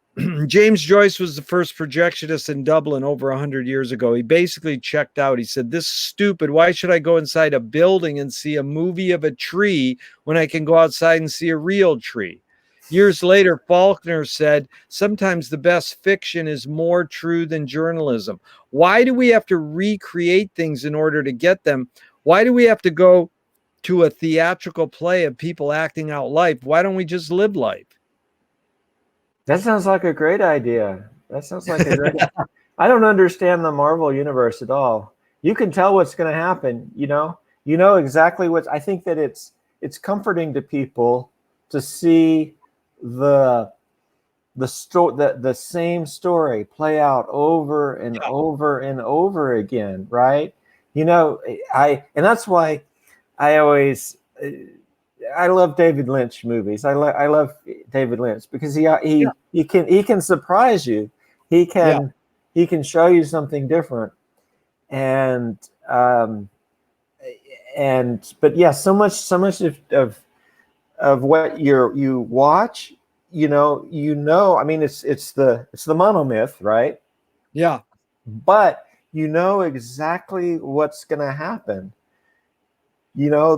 James Joyce. Was the first projectionist in Dublin over 100 years ago. He basically checked out. He said, this is stupid. Why should I go inside a building and see a movie of a tree when I can go outside and see a real tree? Years later, Faulkner said, sometimes the best fiction is more true than journalism. Why do we have to recreate things in order to get them? Why do we have to go to a theatrical play of people acting out life. Why don't we just live life? That sounds like a great idea. That sounds like a great I don't understand the Marvel universe at all. You can tell what's going to happen, you know? You know exactly what I think that it's comforting to people to see the same story play out over and over and over again, right? You know, and that's why I always I love David Lynch movies. I love David Lynch because he can surprise you. He can show you something different, and but yeah, so much of what you watch, you know. I mean, it's the monomyth, right? Yeah. But you know exactly what's going to happen. You know,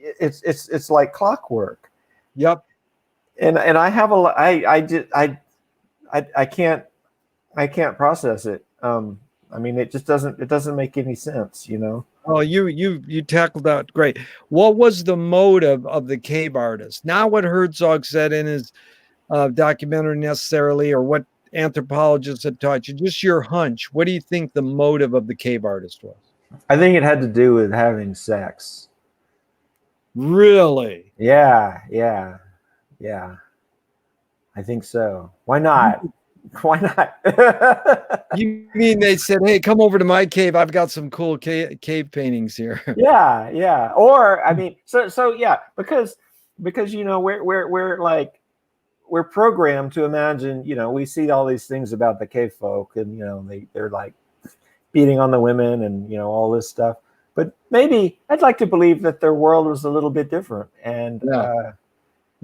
it's like clockwork. Yep. And I have I can't process it. I mean, it doesn't make any sense, you know. Oh, you tackled that great. What was the motive of the cave artist? Not what Herzog said in his documentary necessarily, or what anthropologists had taught you. Just your hunch. What do you think the motive of the cave artist was? I think it had to do with having sex. Really? Yeah. I think so. Why not? Why not? You mean they said, "Hey, come over to my cave. I've got some cool cave paintings here." Yeah. Or I mean, so yeah, because you know we're like we're programmed to imagine. You know, we see all these things about the cave folk, and you know they're like beating on the women, and you know all this stuff. But maybe I'd like to believe that their world was a little bit different. And no,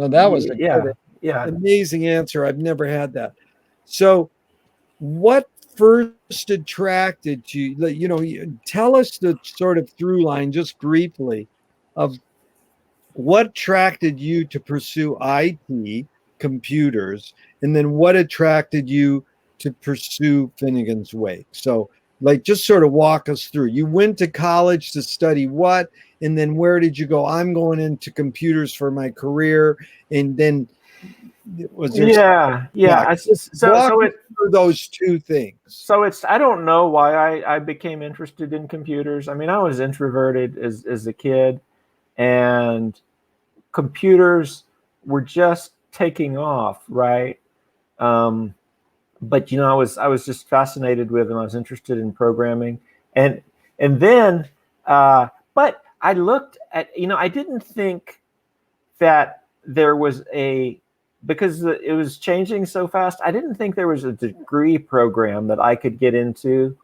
that was yeah, amazing answer. I've never had that. So, what first attracted you? You know, tell us the sort of through line, just briefly, of what attracted you to pursue IT, computers, and then what attracted you to pursue Finnegan's Wake. So, like, just sort of walk us through. You went to college to study what, and then where did you go? I'm going into computers for my career, and then was there? Yeah. So it through those two things. So I don't know why I became interested in computers. I mean, I was introverted as a kid, and computers were just taking off, right? But you know, I was just fascinated with them. I was interested in programming, and then, but I looked at, you know, I didn't think that there was because it was changing so fast. I didn't think there was a degree program that I could get into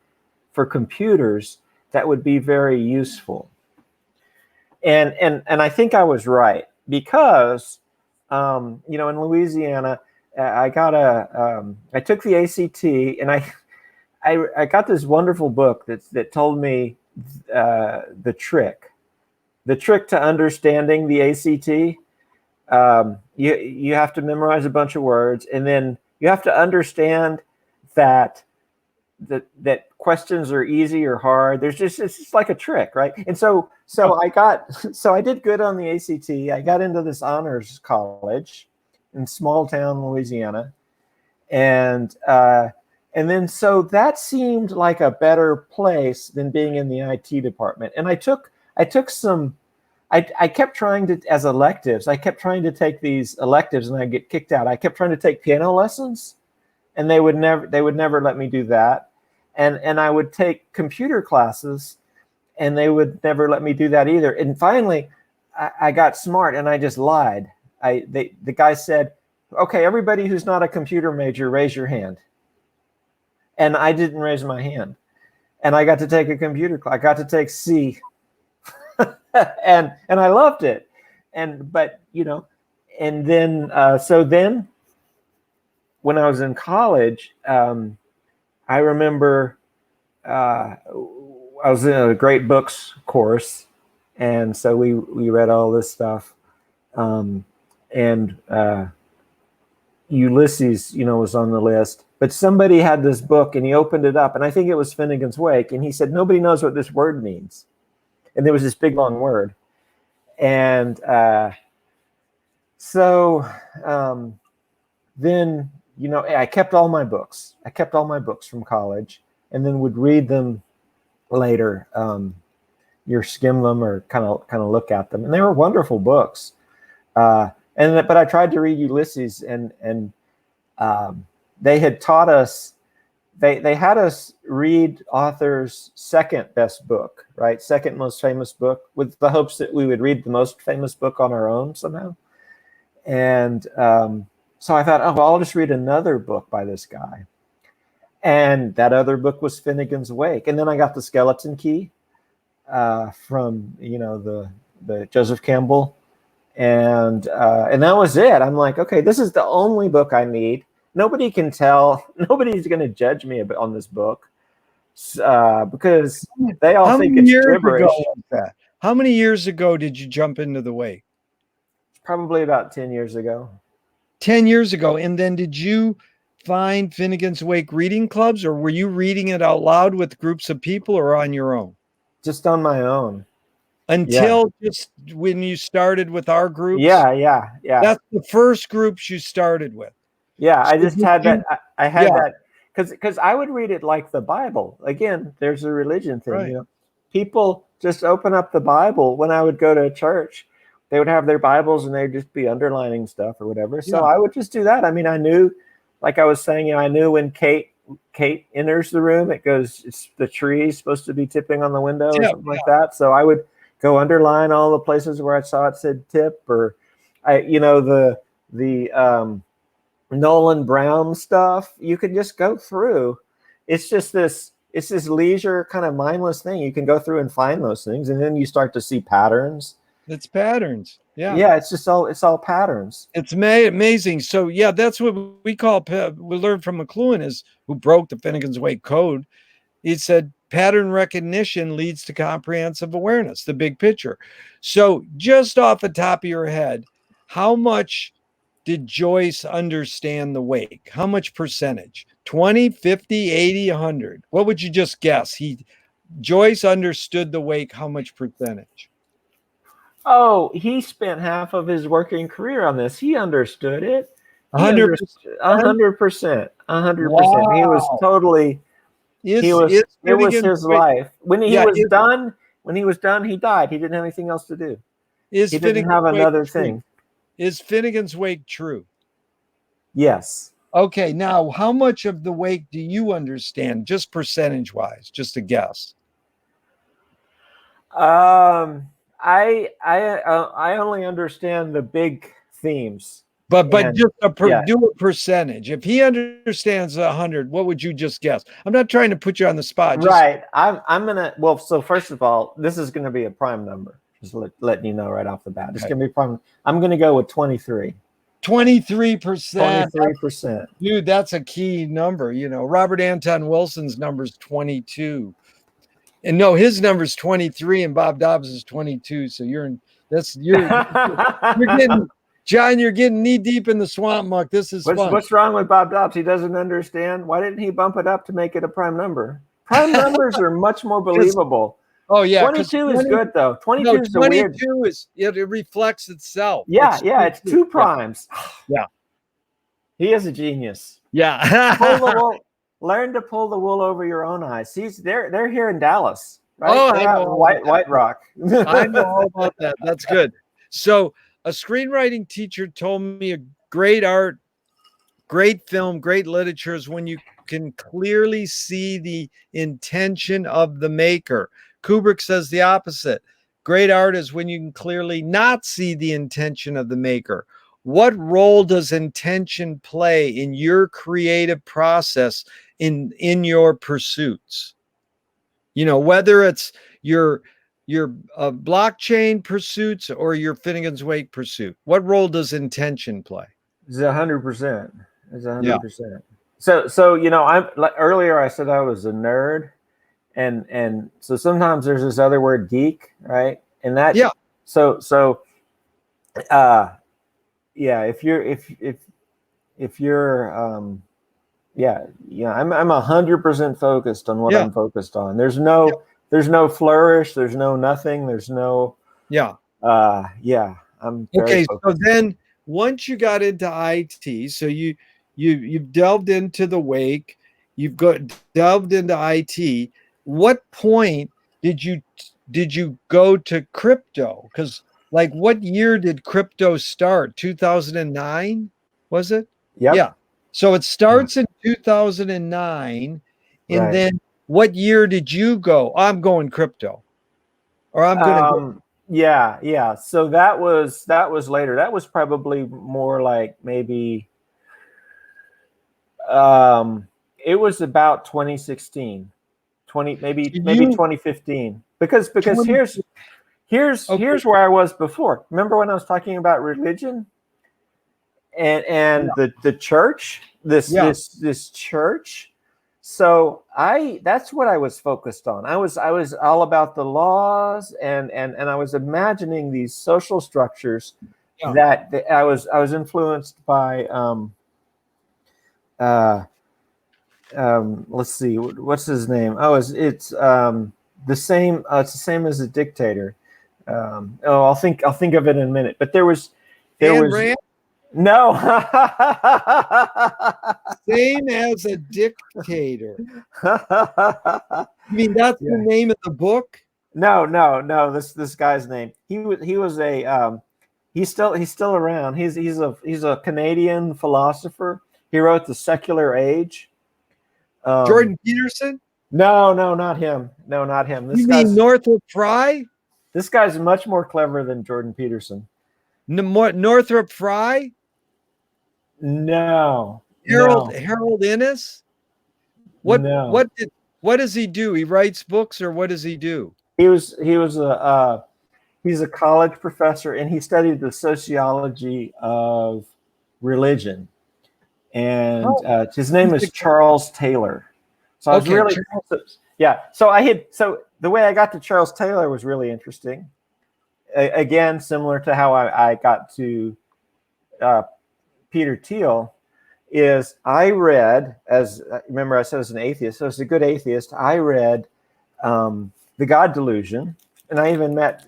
for computers that would be very useful. And I think I was right, because you know, in Louisiana, I took the ACT, and I got this wonderful book that told me the trick to understanding the ACT. You have to memorize a bunch of words, and then you have to understand that questions are easy or hard. It's just like a trick, right? And so I did good on the ACT. I got into this honors college in small town Louisiana, and then so that seemed like a better place than being in the IT department. And I took some. I kept trying to, as electives, I kept trying to take these electives, and I get kicked out. I kept trying to take piano lessons, and they would never let me do that. And I would take computer classes, and they would never let me do that either. And finally, I got smart, and I just lied. The guy said, "Okay, everybody who's not a computer major, raise your hand." And I didn't raise my hand. And I got to take a computer class. I got to take C. and I loved it. But you know, and then so then when I was in college, I remember I was in a great books course, and so we read all this stuff, and Ulysses, you know, was on the list. But somebody had this book, and he opened it up, and I think it was Finnegan's Wake, and he said, "Nobody knows what this word means." and there was this big long word. And so then, you know, I kept all my books. I kept all my books from college, and then would read them later. You skim them or kind of look at them, and they were wonderful books. But I tried to read Ulysses, and they had taught us. They had us read author's second best book, right? Second most famous book, with the hopes that we would read the most famous book on our own somehow. And so I thought, oh, well, I'll just read another book by this guy. And that other book was Finnegan's Wake. And then I got The Skeleton Key from, you know, the Joseph Campbell. And that was it. I'm like, okay, this is the only book I need. Nobody can tell. Nobody's going to judge me on this book because they all think it's gibberish. How many years ago did you jump into the Wake? Probably about 10 years ago. 10 years ago. And then did you find Finnegan's Wake reading clubs, or were you reading it out loud with groups of people or on your own? Just on my own. Until just when you started with our groups? Yeah. That's the first groups you started with. Yeah, so I just had that. I had that because I would read it like the Bible. Again, there's a religion thing. Right. You know, people just open up the Bible. When I would go to a church, they would have their Bibles and they'd just be underlining stuff or whatever. So I would just do that. I mean, I knew, like I was saying, you know, I knew when Kate enters the room, it goes, it's the tree supposed to be tipping on the window or something like that. So I would go underline all the places where I saw it said tip, or the Nolan Brown stuff. You could just go through. It's this leisure kind of mindless thing. You can go through and find those things, and then you start to see patterns. It's patterns. Yeah. It's all patterns. It's amazing. So yeah, that's what we learned from McLuhan, who broke the Finnegan's Wake code. He said pattern recognition leads to comprehensive awareness, the big picture. So just off the top of your head, how much did Joyce understand the Wake? How much percentage? 20, 50, 80, 100? What would you just guess? Joyce understood the Wake, how much percentage? Oh, he spent half of his working career on this. He understood it. 100%. 100%. 100%. Wow. He was totally. It was his life. When he was done, he died. He didn't have anything else to do. He didn't have another thing. Is Finnegan's Wake true? Yes. Okay, now how much of the Wake do you understand, just percentage-wise, just a guess? I only understand the big themes. But just do a percentage. If he understands 100, what would you just guess? I'm not trying to put you on the spot. Right. I'm gonna. Well, so first of all, this is gonna be a prime number. Just letting you know right off the bat. It's gonna be prime. I'm gonna go with 23. 23%. 23%. Dude, that's a key number. You know, Robert Anton Wilson's number is 22. And no, his number is 23 and Bob Dobbs is 22. So you're getting, John, you're getting knee deep in the swamp muck. This is fun. What's wrong with Bob Dobbs? He doesn't understand. Why didn't he bump it up to make it a prime number? Prime numbers are much more believable. Oh yeah, 22 is good though. 22 is weird. It reflects itself. Yeah, it's two primes. Yeah. He is a genius. Yeah. Learn to pull the wool over your own eyes. They're here in Dallas, right? Oh, I know White Rock. I know all about that. That's good. So a screenwriting teacher told me a great art, great film, great literature is when you can clearly see the intention of the maker. Kubrick says the opposite. Great art is when you can clearly not see the intention of the maker. What role does intention play in your creative process in your pursuits? You know, whether it's your blockchain pursuits or your Finnegan's Wake pursuit, what role does intention play? It's 100%. It's 100%. So you know, earlier I said I was a nerd, and so sometimes there's this other word, geek, right? And that so if you're I'm 100% focused on what I'm focused on. There's no there's no flourish, there's no nothing, there's no Yeah. yeah, I'm very Okay. So focused. then once you got into IT, so you've delved into the wake, you've got delved into IT. What point did you go to crypto? Because like what year did crypto start? 2009, was it? Yep. Yeah. So it Yeah. starts in 2009. And Right. then what year did you go? I'm going crypto, or I'm going to go. Yeah, yeah. So that was later. That was probably more like maybe um it was about 2016, 20 maybe You 2015. Because 20. Okay. here's where I was before. Remember when I was talking about religion and Yeah. the church, Yeah. this church. So I that's what I was focused on. I was all about the laws and I was imagining these social structures Yeah. that I was influenced by uh, let's see, what's his name? Oh, it's the same. It's the same as a dictator. Oh, I'll think of it in a minute. But there And was Rand, no. same as a dictator. I mean, that's the Yeah. name of the book. No. This guy's name. He was a he's still around. He's a Canadian philosopher. He wrote The Secular Age. Um, Jordan Peterson. no, not him. No, not him. You mean Northrop Frye? This guy's much more clever than Jordan Peterson. Northrop Frye? No, Harold no, Harold Innis? What no. what did what does he do? He writes books, or what does he do? He was a he's a college professor and he studied the sociology of religion. And Oh, his name he's is the- Charles Taylor. So I was okay. really yeah. So the way I got to Charles Taylor was really interesting. Again, similar to how I got to uh, Peter Thiel, is I read, as remember I said as an atheist, so as a good atheist, I read The God Delusion, and I even met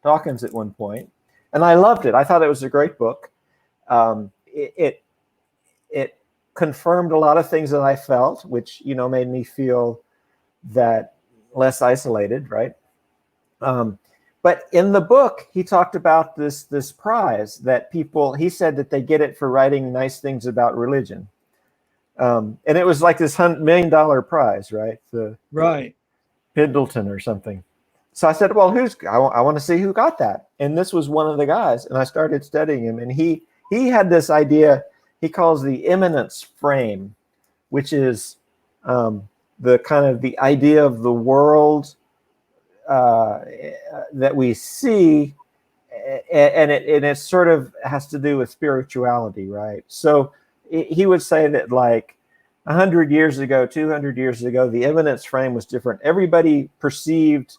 Dawkins at one point, and I loved it. I thought it was a great book. It confirmed a lot of things that I felt, which made me feel that less isolated, right? But in the book, he talked about this prize that people. He said that they get it for writing nice things about religion, and it was like this $100 million prize, right? The Right. Pendleton or something. So I said, well, I want to see who got that. And this was one of the guys. And I started studying him. And he had this idea he calls the immanence frame, which is the kind of the idea of the world that we see. And it sort of has to do with spirituality, right? So he would say that like 100 years ago, 200 years ago, the immanence frame was different. Everybody perceived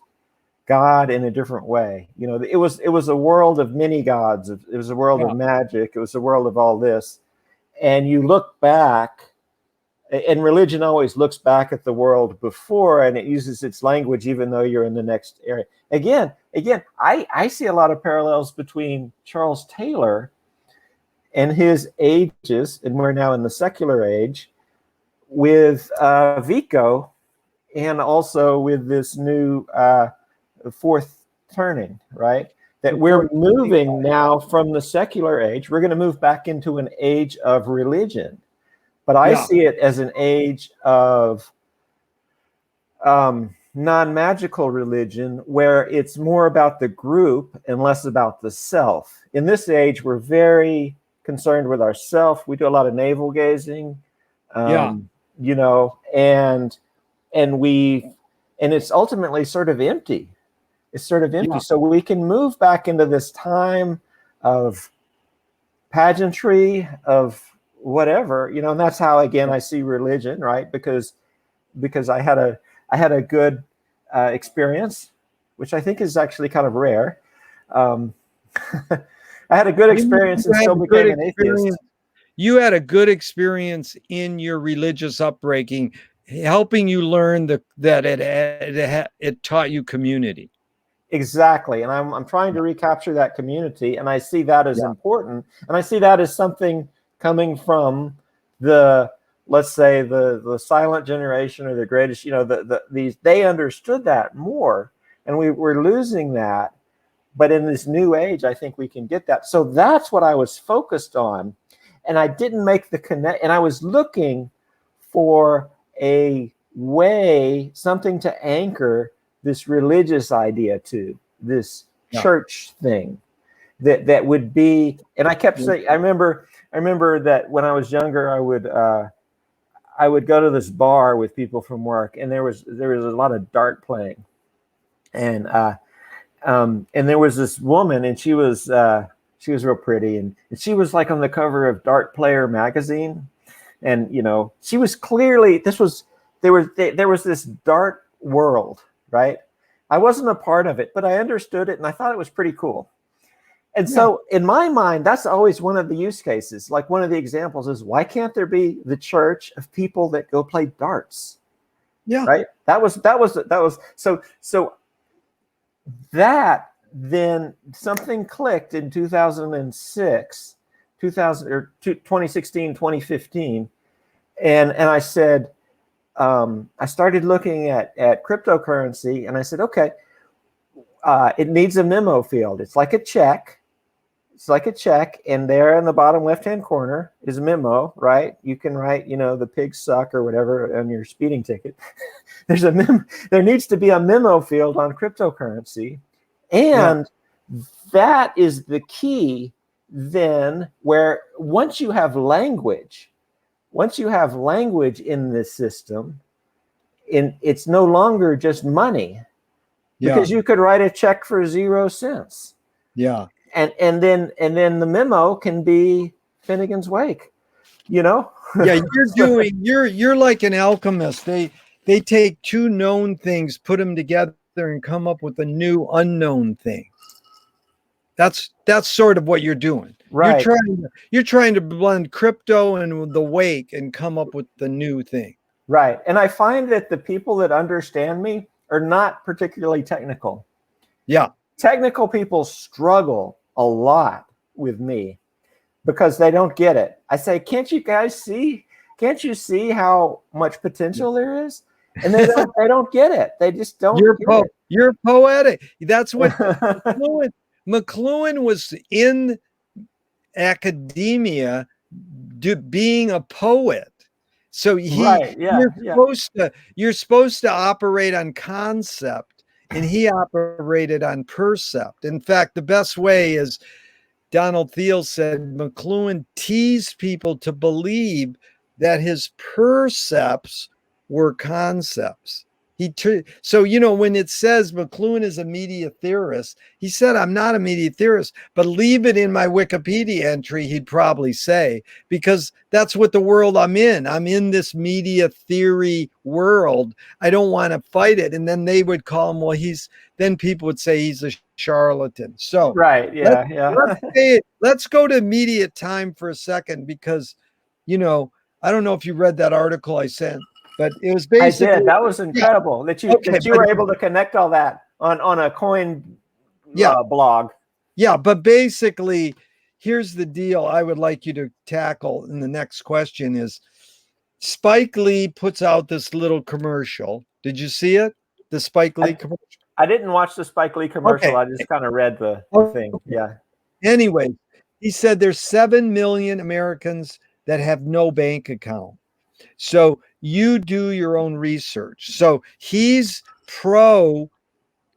God in a different way. It was a world of many gods. It was a world Yeah. of magic. It was a world of all this. And you look back, and religion always looks back at the world before, and it uses its language, even though you're in the next area. Again, I see a lot of parallels between Charles Taylor and his ages, and we're now in the secular age, with Vico, and also with this new fourth turning, right? That we're moving now from the secular age. We're going to move back into an age of religion. But I see it as an age of non-magical religion where it's more about the group and less about the self. In this age, we're very concerned with ourself. We do a lot of navel gazing, and it's ultimately sort of empty. It's sort of empty. Yeah. So we can move back into this time of pageantry, of whatever, and that's how, again, I see religion, right? Because I had a good experience, which I think is actually kind of rare. I had a good experience and still became an atheist. You had a good experience in your religious upbringing, helping you learn that it taught you community. Exactly. And I'm trying to recapture that community. And I see that as Yeah. important. And I see that as something coming from the, let's say, the silent generation or the greatest, these, they understood that more. And we're losing that. But in this new age, I think we can get that. So that's what I was focused on. And I didn't make the connect. And I was looking for a way, something to anchor this religious idea to, this Yeah. church thing that would be. And I kept saying, I remember that when I was younger, I would go to this bar with people from work, and there was a lot of dart playing, and there was this woman, and she was real pretty, and she was like on the cover of Dart Player magazine, and she was clearly, there was this dart world, right? I wasn't a part of it, but I understood it, and I thought it was pretty cool. And so in my mind, that's always one of the use cases. Like, one of the examples is, why can't there be the church of people that go play darts? Yeah. Right. That was so that then something clicked in 2006, 2016, 2015. And I said, I started looking at cryptocurrency, and I said, okay, it needs a memo field. It's like a check. And there in the bottom left-hand corner is a memo, right? You can write, the pigs suck or whatever on your speeding ticket. There needs to be a memo field on cryptocurrency. And that is the key then, where once you have language in this system, it's no longer just money, because you could write a check for 0 cents. Yeah. And then the memo can be Finnegan's Wake, Yeah, you're like an alchemist. They take two known things, put them together, and come up with a new unknown thing. That's sort of what you're doing. Right. You're trying to blend crypto and the wake and come up with the new thing. Right. And I find that the people that understand me are not particularly technical. Yeah. Technical people struggle a lot with me because they don't get it. I say, can't you see how much potential there is? And they don't get it. They just don't get it. You're poetic. That's what McLuhan was in academia, being a poet. So you're supposed to operate on concept, and he operated on percept. In fact, the best way is, Donald Thiel said, McLuhan teased people to believe that his percepts were concepts. So, when it says McLuhan is a media theorist, he said, I'm not a media theorist, but leave it in my Wikipedia entry, he'd probably say, because that's what the world I'm in. I'm in this media theory world. I don't want to fight it. And then they would call him, then people would say he's a charlatan. So right. let's go to immediate time for a second, because, I don't know if you read that article I sent, but it was basically, I did. That was incredible that you were able to connect all that on a coin blog. Yeah, but basically, here's the deal I would like you to tackle in the next question is, Spike Lee puts out this little commercial. Did you see it? The Spike Lee commercial? I didn't watch the Spike Lee commercial. Okay. I just kind of read the thing. Yeah. Anyway, he said there's 7 million Americans that have no bank account. So you do your own research. So he's pro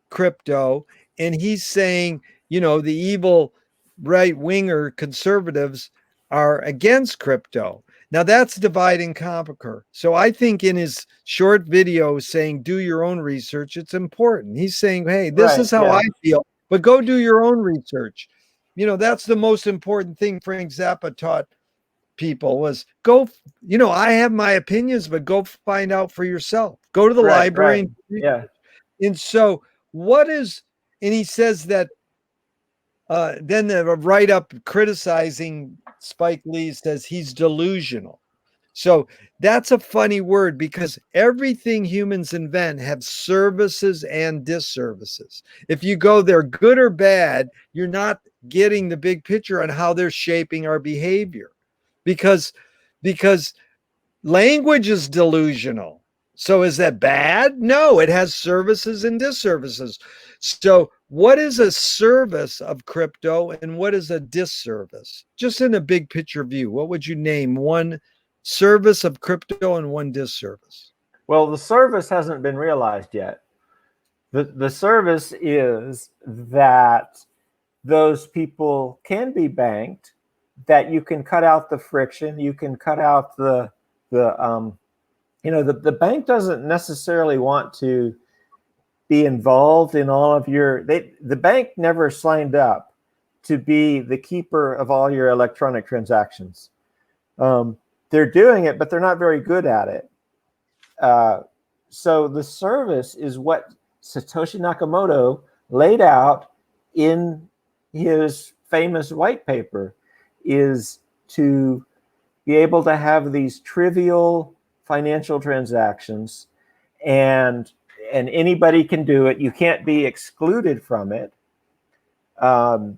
crypto, and he's saying, the evil right-winger conservatives are against crypto. Now that's divide and conquer. So I think in his short video saying, do your own research, it's important. He's saying, hey, this is how I feel, but go do your own research. That's the most important thing Frank Zappa taught people was go, I have my opinions, but go find out for yourself. Go to the library. And so and he says that then the write-up criticizing Spike Lee says he's delusional. So that's a funny word because everything humans invent have services and disservices. If you go there good or bad, you're not getting the big picture on how they're shaping our behavior. Because because language is delusional. So is that bad? No, it has services and disservices. So what is a service of crypto and what is a disservice? Just in a big picture view, what would you name one service of crypto and one disservice? Well, the service hasn't been realized yet. The service is that those people can be banked, that you can cut out the friction, you can cut out the the bank doesn't necessarily want to be involved in all of the bank never signed up to be the keeper of all your electronic transactions. They're doing it, but they're not very good at it. So the service is what Satoshi Nakamoto laid out in his famous white paper, is to be able to have these trivial financial transactions, and anybody can do it. You can't be excluded from it, and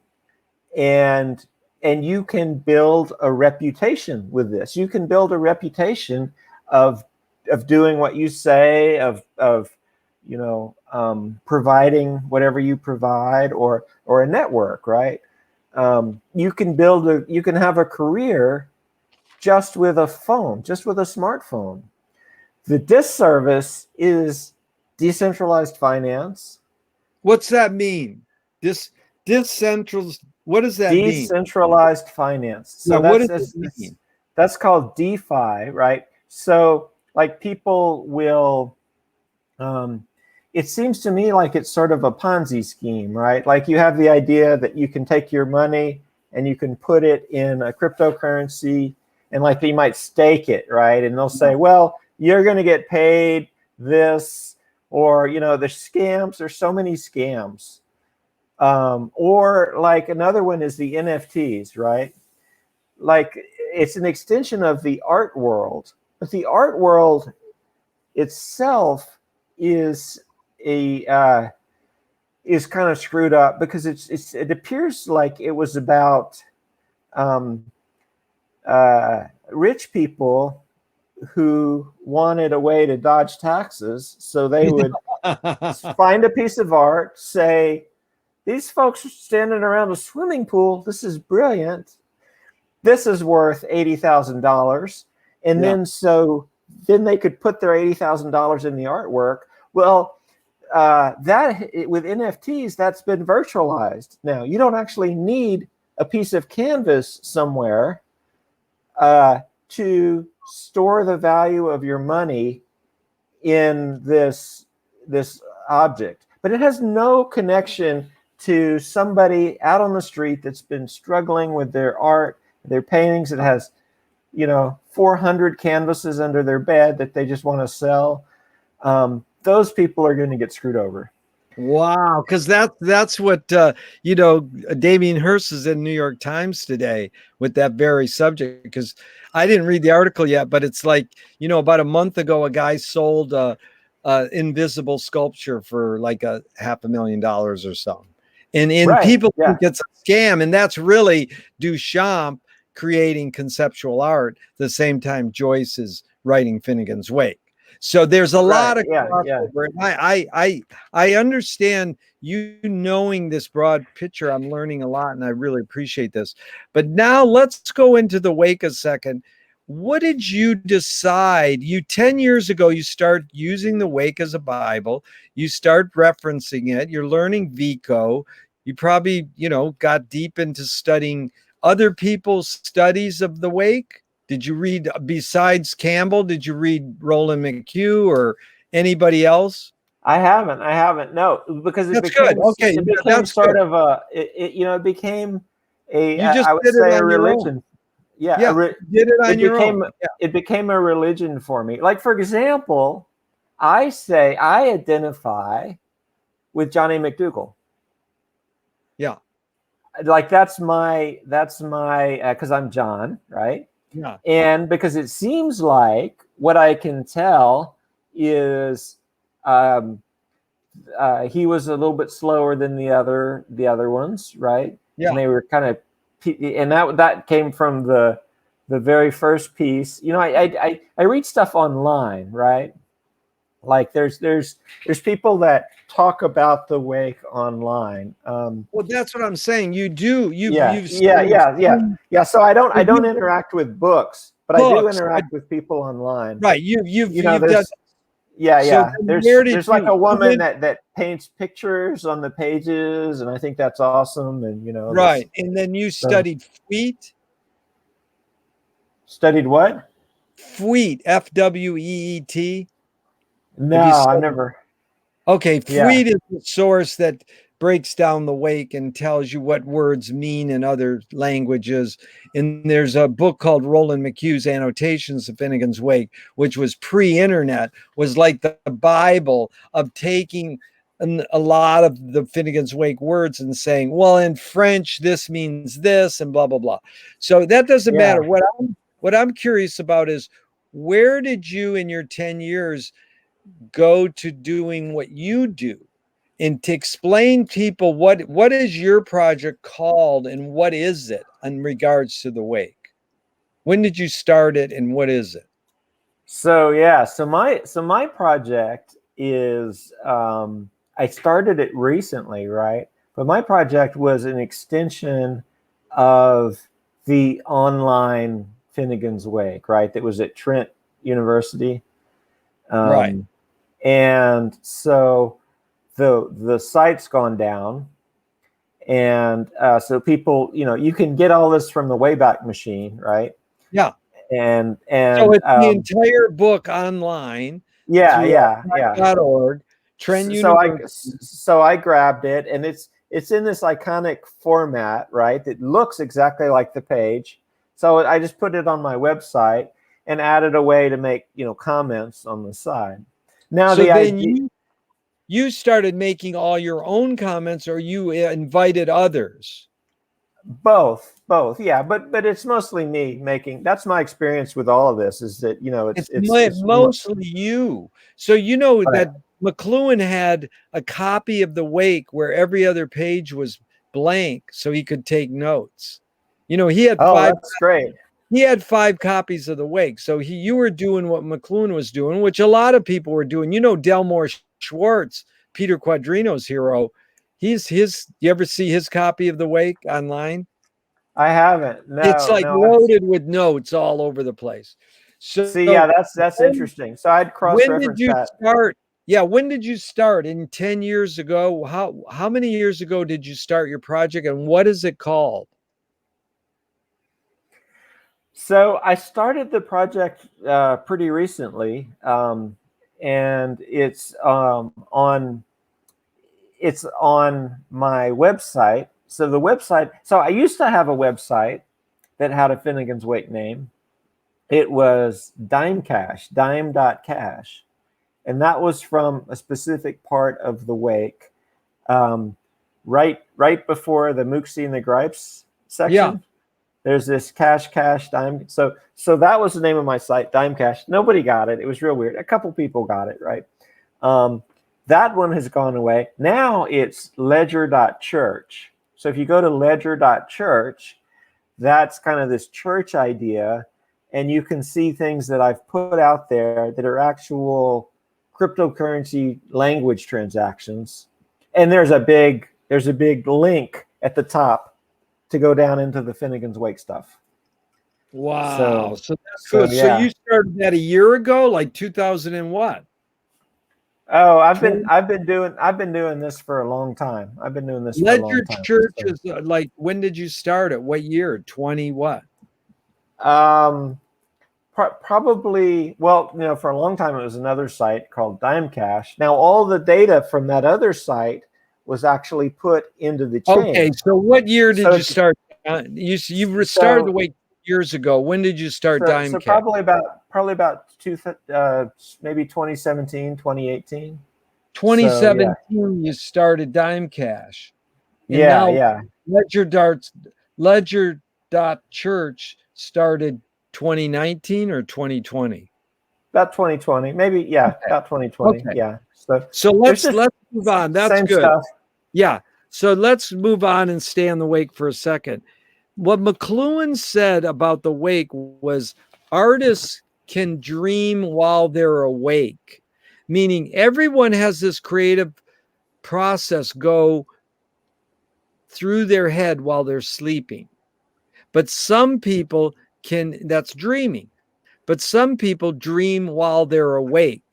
you can build a reputation with this. You can build a reputation of doing what you say, of providing whatever you provide, or a network, right? You can have a career just with a phone, just with a smartphone. The disservice is decentralized finance. What's that mean? Decentralized. What does that mean? Decentralized finance. So what does it mean? That's called DeFi, right? So like people will, it seems to me like it's sort of a Ponzi scheme, right? Like you have the idea that you can take your money and you can put it in a cryptocurrency, and like they might stake it, right? And they'll say, well, you're going to get paid this, or, the scams, there's so many scams. Or like another one is the NFTs, right? Like it's an extension of the art world, but the art world itself is kind of screwed up, because it appears like it was about rich people who wanted a way to dodge taxes, so they would find a piece of art, say, these folks are standing around a swimming pool, this is brilliant, this is worth $80,000, and then they could put their $80,000 in the artwork. Well, that with NFTs, that's been virtualized. Now you don't actually need a piece of canvas somewhere to store the value of your money in this object, but it has no connection to somebody out on the street that's been struggling with their art, their paintings. It has 400 canvases under their bed that they just want to sell. Those people are going to get screwed over. Wow, because that's what Damien Hirst is in New York Times today with that very subject. Because I didn't read the article yet, but it's like, about a month ago, a guy sold a invisible sculpture for like $500,000 or something, and Right, people yeah. think it's a scam, and that's really Duchamp creating conceptual art the same time Joyce is writing Finnegan's Wake. So there's a lot of crossover. And I understand you knowing this broad picture. I'm learning a lot, and I really appreciate this. But now let's go into the Wake a second. What did you decide? 10 years ago, you start using the Wake as a Bible. You start referencing it. You're learning Vico. You probably, got deep into studying other people's studies of the Wake. Did you read, besides Campbell, did you read Roland McHugh or anybody else? I haven't. No, because it That's became good. Okay, it became that's sort good. of it became You just I would did it say a on your own. religion. Yeah, Yeah, you did it on your own. Yeah. It became a religion for me. Like, for example, I identify with John A. McDougall. Yeah. Like that's my because I'm John, right? Yeah. And because it seems like what I can tell is um, he was a little bit slower than the other ones, right? Yeah. And they were kind of, and that came from the very first piece. You know, I read stuff online, right? Like there's people that talk about the wake online. Well, that's what I'm saying. You do. Yeah, You've yeah, studied yeah, yeah, yeah. So I don't interact with books, but I do books, but interact with people online. right. You've You know, you've done. there's yeah, So yeah. then where did There's like a you woman didn't, that paints pictures on the pages, and I think that's awesome. And you know, this right? And then you so studied Fweet, studied what? Fweet, Fweet. Have you No, I've studied? never. Okay, Yeah, Fweet is the source that breaks down the wake and tells you what words mean in other languages. And there's a book called Roland McHugh's Annotations of Finnegan's Wake, which was pre-internet, was like the Bible of taking a lot of the Finnegan's Wake words and saying, well, in French, this means this, and blah, blah, blah. So that doesn't yeah. matter. What I'm curious about is, where did you in your 10 years go to doing what you do, and to explain people what is your project called and what is it in regards to the wake? When did you start it and what is it? So yeah, so my project is I started it recently, right? But my project was an extension of the online Finnegan's Wake, right? That was at Trent University, Right. um, and so the site's gone down, and so people, you know, you can get all this from the Wayback Machine, right? Yeah. And So it's the entire book online yeah, through yeah, yeah. archive.org, Trent So University. I grabbed it, and it's in this iconic format, right? That looks exactly like the page. So I just put it on my website and added a way to make, you know, comments on the side. Now So the then idea, you started making all your own comments, or you invited others? both, yeah, but it's mostly me making. That's my experience with all of this, is that, you know, It's it's mostly you. So you know right. that McLuhan had a copy of the wake where every other page was blank so he could take notes. You know, Oh, that's great. he had 5 copies of the wake. So you were doing what McLuhan was doing, which a lot of people were doing. You know, Delmore Schwartz, Peter Quadrino's hero. You ever see his copy of the wake online? I haven't. It's No, like no. loaded with notes all over the place. See, yeah, So that's when interesting. So I'd when did cross-reference you that. start? Yeah, when did you start? In 10 years ago? How many years ago did you start your project, and what is it called? So I started the project pretty recently, and it's on my website. So the website. So I used to have a website that had a Finnegan's Wake name. It was Dime Cash, dime.cash, and that was from a specific part of the wake, right before the Mooksy and the Gripes Yeah. section. There's this cash dime. So that was the name of my site, Dime Cash. Nobody got it. It was real weird. A couple people got it, right? That one has gone away. Now it's ledger.church. So if you go to ledger.church, that's kind of this church idea, and you can see things that I've put out there that are actual cryptocurrency language transactions. And there's a big link at the top to go down into the Finnegan's Wake stuff. Wow. So, So that's cool. So yeah. you started that a year ago, like 2000 and what? Oh, 20 I've been doing this for a long time. I've been doing this for a long Ledger time. Church So, is like, when did you start it? What year? 20 what? um, probably, well, you know, for a long time it was another site called Dime Cash. Now all the data from that other site was actually put into the chain. Okay, so what year did So you start? You started so the wake years ago. When did you start Dime so Cash? probably about maybe 2017, 2018. So yeah, 2017, you started Dime Cash, and yeah, now yeah. Ledger Church started 2019 or 2020? About 2020, maybe. Yeah, Okay. about 2020. Okay. Yeah. So So there's let's just move on. That's same good. stuff. Yeah. So let's move on and stay on the wake for a second. What McLuhan said about the wake was artists can dream while they're awake, meaning everyone has this creative process go through their head while they're sleeping. But some people that's dreaming, but some people dream while they're awake.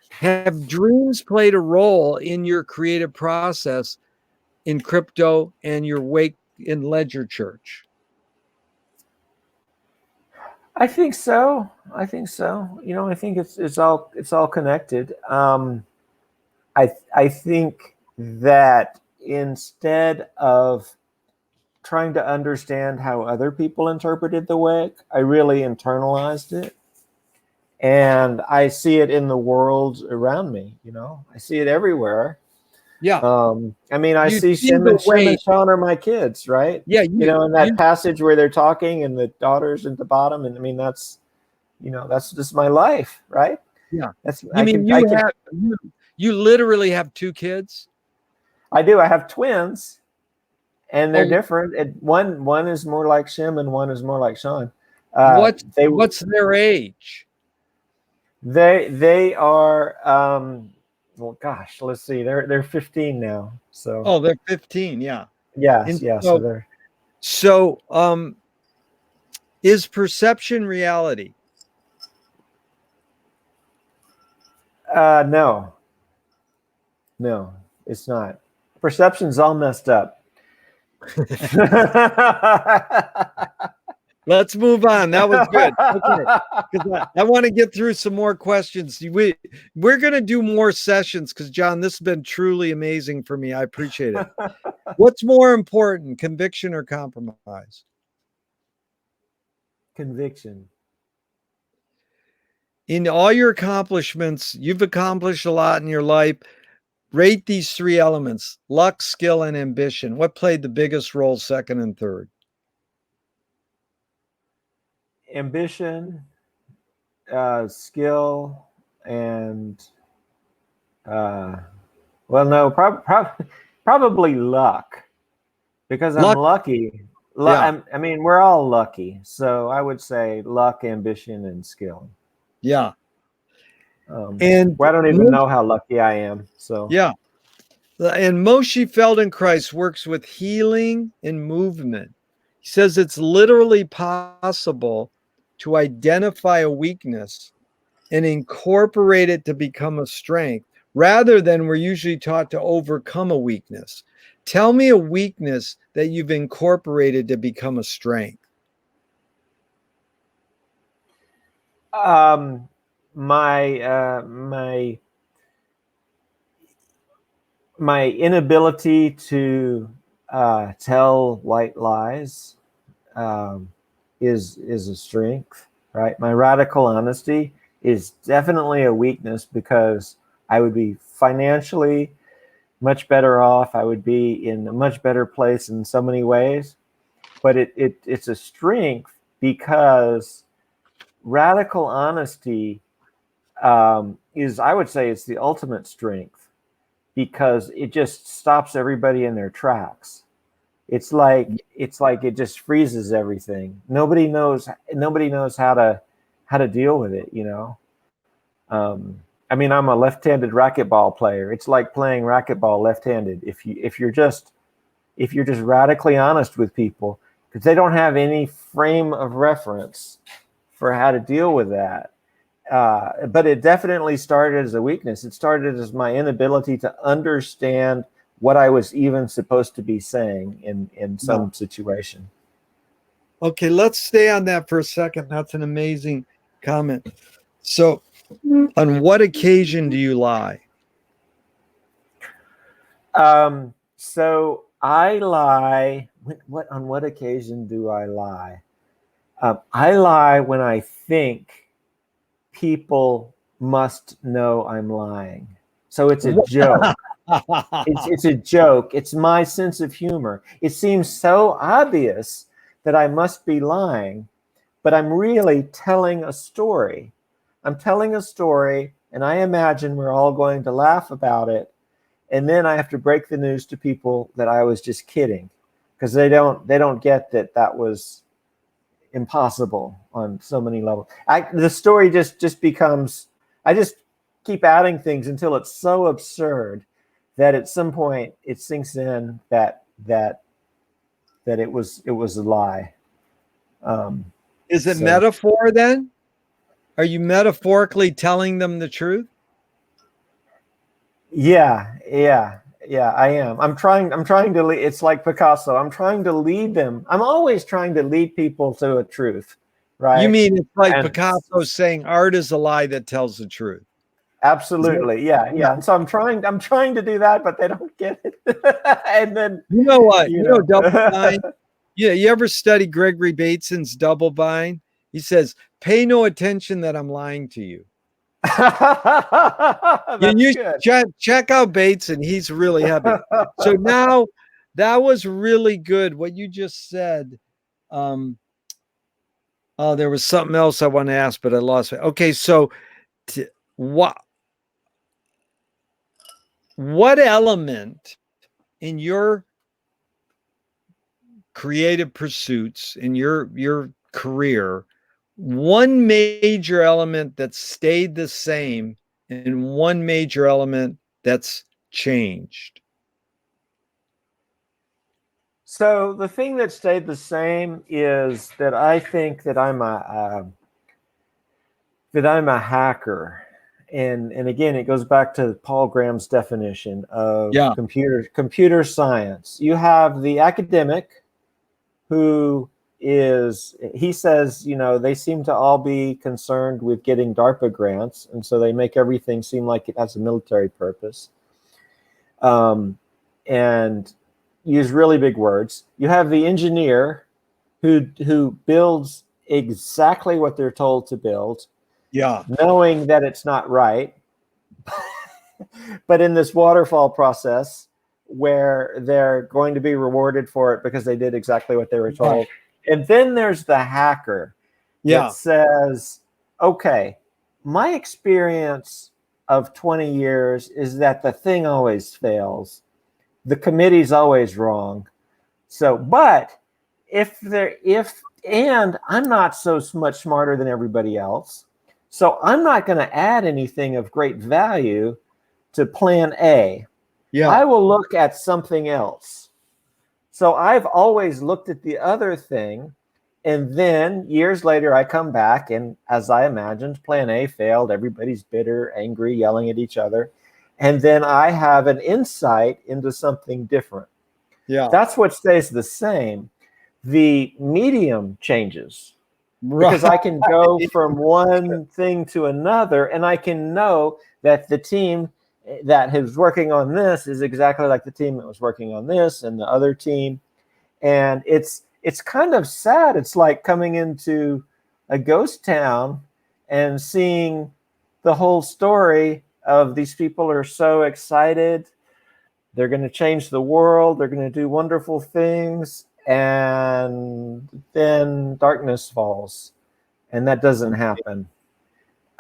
Have dreams played a role in your creative process in crypto and your wake in Ledger Church? I think so. I think so. I think it's all connected. I think that instead of trying to understand how other people interpreted the wake, I really internalized it. And I see it in the world around me, I see it everywhere. Yeah. I mean, I You see see the Shim and wake. Sean are my kids, right? Yeah. In that passage where they're talking and the daughter's at the bottom. And I mean, that's just my life, right? Yeah. That's, You mean you literally have two kids? I do. I have twins and they're Oh, different. One is more like Shim and one is more like Sean. what's their age? They are well, gosh, let's see. They're 15 now. So Oh, they're 15. Yeah. yes, And yeah. so is perception reality? No, it's not. Perception's all messed up. Let's move on. That was good. Okay. Because I want to get through some more questions. We're going to do more sessions because, John, this has been truly amazing for me. I appreciate it. What's more important, conviction or compromise? Conviction. In all your accomplishments, you've accomplished a lot in your life. Rate these three elements: luck, skill, and ambition. What played the biggest role, second and third? Ambition, skill, and well, no, probably luck, because I'm Luck. lucky. Yeah. I mean, we're all lucky, so I would say luck, ambition, and skill. Yeah. And I don't even know how lucky I am. So yeah. And Moshe Feldenkrais works with healing and movement. He says it's literally possible to identify a weakness and incorporate it to become a strength, rather than we're usually taught to overcome a weakness. Tell me a weakness that you've incorporated to become a strength. My inability to tell white lies is a strength, right? My radical honesty is definitely a weakness, because I would be financially much better off. I would be in a much better place in so many ways, but it's a strength because radical honesty I would say it's the ultimate strength, because it just stops everybody in their tracks. It's like it just freezes everything. Nobody knows how to deal with it, I mean, I'm a left-handed racquetball player. It's like playing racquetball left-handed. If you're just radically honest with people, because they don't have any frame of reference for how to deal with that. But it definitely started as a weakness. It started as my inability to understand what I was even supposed to be saying in some situation. Okay, let's stay on that for a second. That's an amazing comment. So, on what occasion do you lie? So I lie. On what occasion do I lie? I lie when I think people must know I'm lying. So it's a joke. It's a joke. It's my sense of humor. It seems so obvious that I must be lying, but I'm really telling a story. I'm telling a story, and I imagine we're all going to laugh about it. And then I have to break the news to people that I was just kidding, because they don't get that was impossible on so many levels. The story just becomes, I just keep adding things until it's so absurd that at some point it sinks in that it was a lie. Is it So- metaphor then? Are you metaphorically telling them the truth? Yeah, I am. I'm trying to lead. It's like Picasso. I'm trying to lead them. I'm always trying to lead people to a truth, right? You mean it's like And- Picasso saying art is a lie that tells the truth? Absolutely. Yeah. And so I'm trying to do that, but they don't get it. And then You know what? You know know. double bind? Yeah, you ever study Gregory Bateson's double bind? He says, pay no attention that I'm lying to you. That's You good. check out Bateson. He's really heavy. So now that was really good. What you just said. Oh, there was something else I want to ask, but I lost it. Okay, so what element in your creative pursuits, in your career, one major element that stayed the same and one major element that's changed? So the thing that stayed the same is that I think that I'm a hacker, and again it goes back to Paul Graham's definition of Yeah. computer science. You have the academic who he says, they seem to all be concerned with getting DARPA grants, and so they make everything seem like it has a military purpose, and use really big words. You have the engineer who builds exactly what they're told to build, Yeah. knowing that it's not right, but in this waterfall process where they're going to be rewarded for it because they did exactly what they were told. Right. And then there's the hacker that says, okay, my experience of 20 years is that the thing always fails. The committee's always wrong. So, but and I'm not so much smarter than everybody else, so I'm not going to add anything of great value to plan A. Yeah. I will look at something else. So I've always looked at the other thing, and then years later I come back, and as I imagined, plan A failed. Everybody's bitter, angry, yelling at each other. And then I have an insight into something different. Yeah. That's what stays the same. The medium changes. Right. Because I can go from one thing to another, and I can know that the team that is working on this is exactly like the team that was working on this and the other team. And it's kind of sad. It's like coming into a ghost town and seeing the whole story of these people are so excited. They're going to change the world. They're going to do wonderful things. And then darkness falls. And that doesn't happen.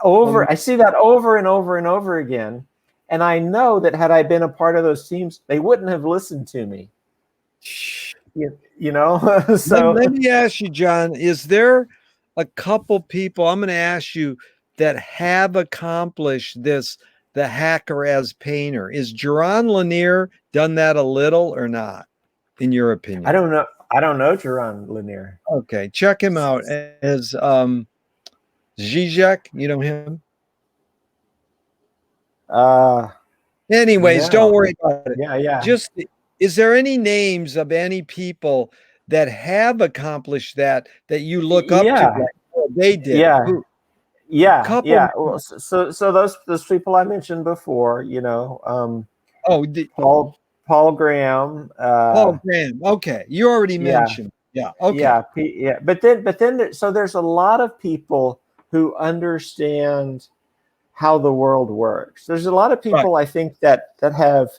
I see that over and over and over again. And I know that had I been a part of those teams, they wouldn't have listened to me. So let me ask you, John, is there a couple people, I'm going to ask you, that have accomplished this, the hacker as painter? Is Jaron Lanier done that a little or not, in your opinion? I don't know Jaron Lanier. Okay, check him out as Zizek. You know him? Anyways, don't worry about it. Yeah. Just, is there any names of any people that have accomplished that you look up to? Like, oh, they did. Yeah. Who? Yeah. Well, so those people I mentioned before, Paul Graham. Paul Graham. Okay, you already mentioned. Yeah. Okay. Yeah. But then, so there's a lot of people who understand how the world works. There's a lot of people, right, I think that have,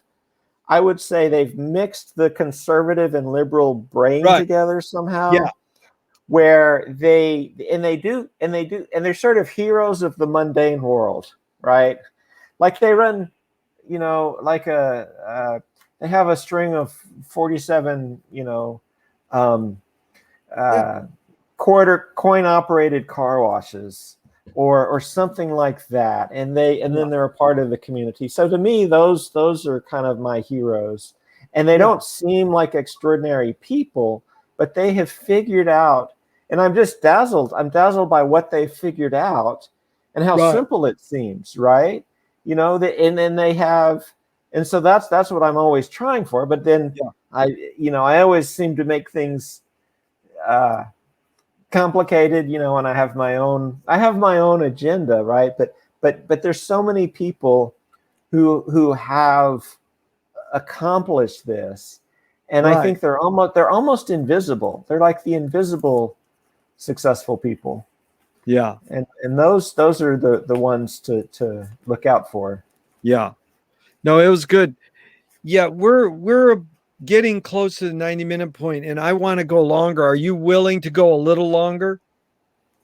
I would say they've mixed the conservative and liberal brain, right, together somehow. Yeah. where they're sort of heroes of the mundane world, right? Like they run, like they have a string of 47, um, Yeah. quarter coin operated car washes or something like that, and then they're a part of the community. So to me, those are kind of my heroes, and they don't seem like extraordinary people, but they have figured out, and I'm dazzled by what they figured out and how simple it seems, right? And then they have, and so that's what I'm always trying for, but then I always seem to make things complicated, and I have my own agenda, right? But there's so many people who have accomplished this, and I think they're almost invisible. They're like the invisible successful people. Yeah. And those are the ones to look out for. Yeah. No, it was good. Yeah, we're getting close to the 90-minute point, and I want to go longer. Are you willing to go a little longer?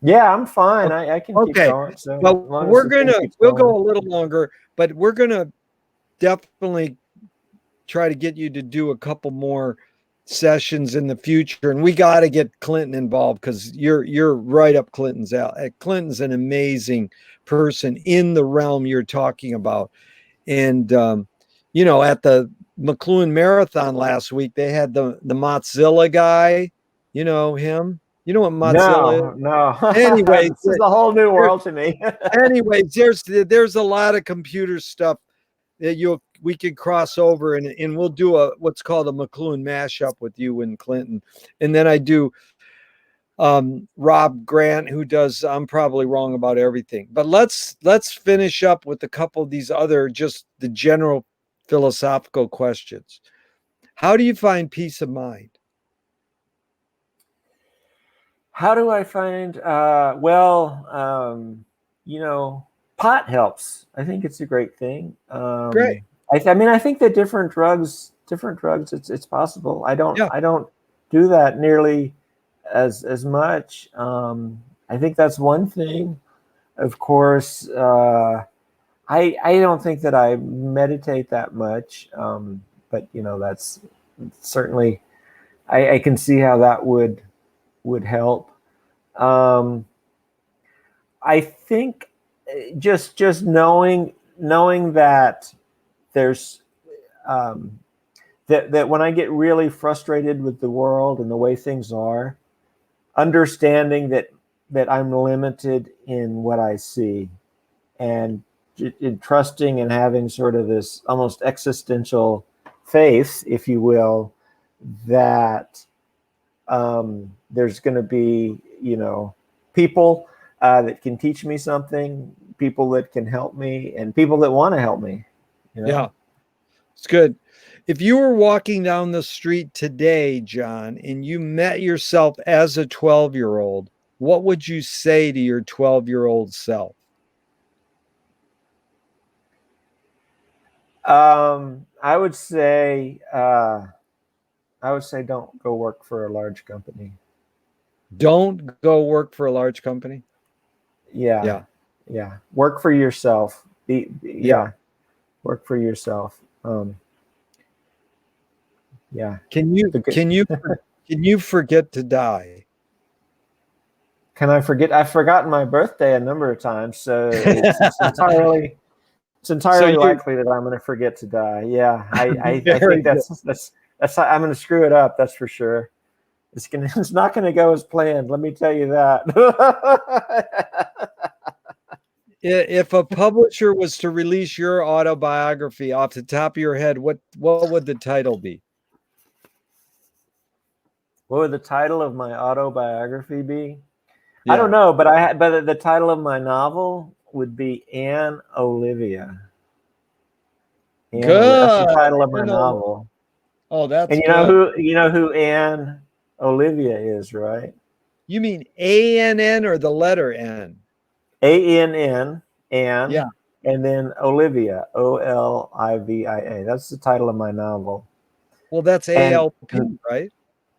Yeah, I'm fine. I can keep going. So well, as long as we'll go a little longer, but we're gonna definitely try to get you to do a couple more sessions in the future, and we got to get Clinton involved because you're right up Clinton's alley. Clinton's an amazing person in the realm you're talking about, and at the McLuhan Marathon last week, they had the Mozilla guy. You know him. You know what Mozilla is? No. Anyways, this is a whole new world to me. anyways, there's a lot of computer stuff that we can cross over, and we'll do what's called a McLuhan mashup with you and Clinton, and then I do Rob Grant, who does I'm probably wrong about everything, but let's finish up with a couple of these other just the general philosophical questions. How do you find peace of mind? How do I find pot helps. I think it's a great thing. Great. I think that different drugs it's possible. I don't do that nearly as much. I think that's one thing. Of course, I don't think that I meditate that much, but that's certainly I can see how that would help. I think just knowing that there's that when I get really frustrated with the world and the way things are, understanding that I'm limited in what I see, and in trusting and having sort of this almost existential faith, if you will, that there's going to be, people that can teach me something, people that can help me, and people that want to help me. Yeah, it's good. If you were walking down the street today, John, and you met yourself as a 12-year-old, what would you say to your 12-year-old self? I would say don't go work for a large company. Don't go work for a large company? Yeah. Work for yourself. Work for yourself. Yeah. Can you forget to die? Can I forget? I've forgotten my birthday a number of times, so it's entirely likely that I'm going to forget to die. Yeah, I think that's I'm going to screw it up. That's for sure. It's not going to go as planned. Let me tell you that. If a publisher was to release your autobiography off the top of your head, what would the title be? What would the title of my autobiography be? Yeah. I don't know, but the title of my novel would be Anne Olivia. Good. That's the title of my novel. Oh, that's and you know who Anne Olivia is, right? You mean ANN or the letter N? ANN, Anne. Yeah. And then Olivia, Olivia. That's the title of my novel. Well, that's ALP, right?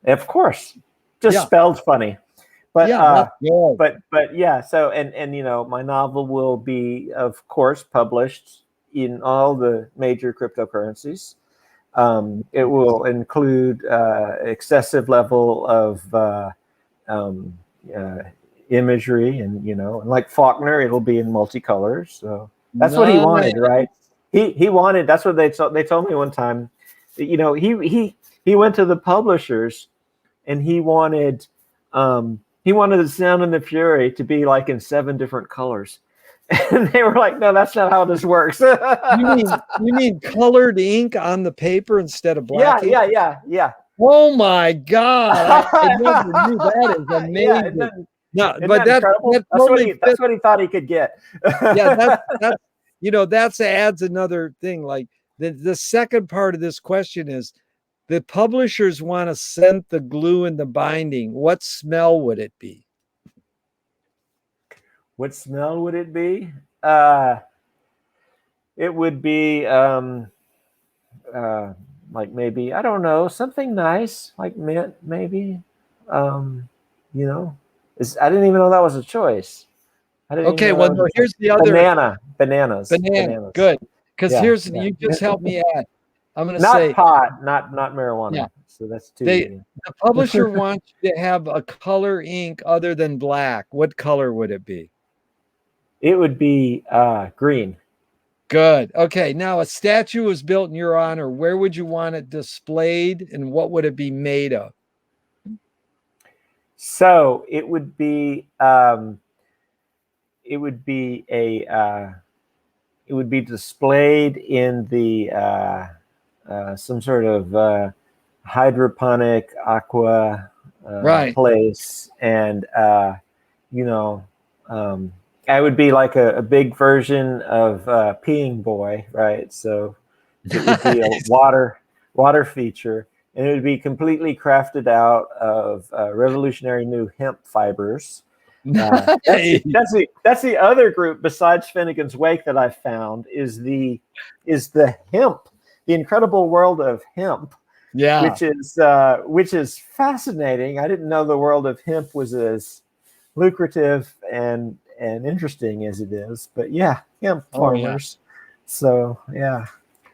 Of course. Just spelled funny. But Yeah, that's good. but yeah. So and my novel will be, of course, published in all the major cryptocurrencies. It will include excessive level of um, uh, imagery, and like Faulkner, it'll be in multicolors. So that's what he Nice. wanted, right? He wanted. That's what they told me one time. He went to the publishers and he wanted the Sound and the Fury to be like in 7 different colors, and they were like, "No, that's not how this works." You mean colored ink on the paper instead of Yeah, black ink? yeah, yeah, yeah. Oh my God. I never knew that. Is Yeah, amazing. No, isn't but that incredible? that totally That's fits. what he thought he could get. Yeah, that's adds another thing. Like the second part of this question is the publishers want to scent the glue and the binding. What smell would it be? What smell would it be? Uh, it would be uh, like maybe, I don't know, something nice like mint, maybe. Um, you know, I didn't even know that was a choice. I didn't even Okay, know well, that was no, a choice. here's the other Bananas. good. Because Yeah, here's yeah. you just helped me add. I'm gonna Not say, pot, not yeah, marijuana. So that's they two. the publisher wants you to have a color ink other than black. What color would it be? It would be green. Good. Okay, now a statue was built in your honor. Where would you want it displayed, and what would it be made of? So it would be a it would be displayed in the some sort of hydroponic aqua Right. place, and you know, um, I would be like a big version of Peeing Boy, right? So it would be a Nice. water feature, and it would be completely crafted out of revolutionary new hemp fibers. Nice. That's the other group besides Finnegan's Wake that I found is the hemp, the incredible world of hemp, Yeah. which is fascinating. I didn't know the world of hemp was as lucrative and interesting as it is. But yeah, hemp Oh yeah. farmers. So yeah.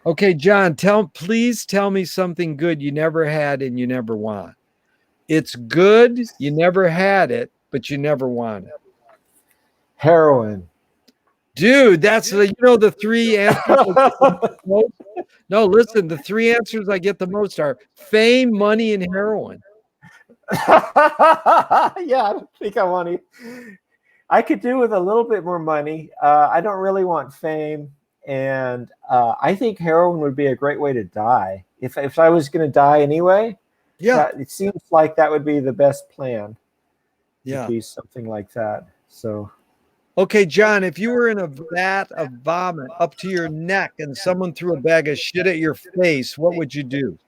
Okay, John, please tell me something good you never had and you never want. It's good, you never had it, but you never want it. Heroin. Dude, that's the 3 answers I get the most? No, listen, the 3 answers I get the most are fame, money, and heroin. Yeah, I don't think I want to. I could do with a little bit more money. I don't really want fame, and I think heroin would be a great way to die. If I was going to die anyway, Yeah. it seems like that would be the best plan. Would Yeah. be something like that. So. Okay, John, if you were in a vat of vomit up to your neck and someone threw a bag of shit at your face, what would you do?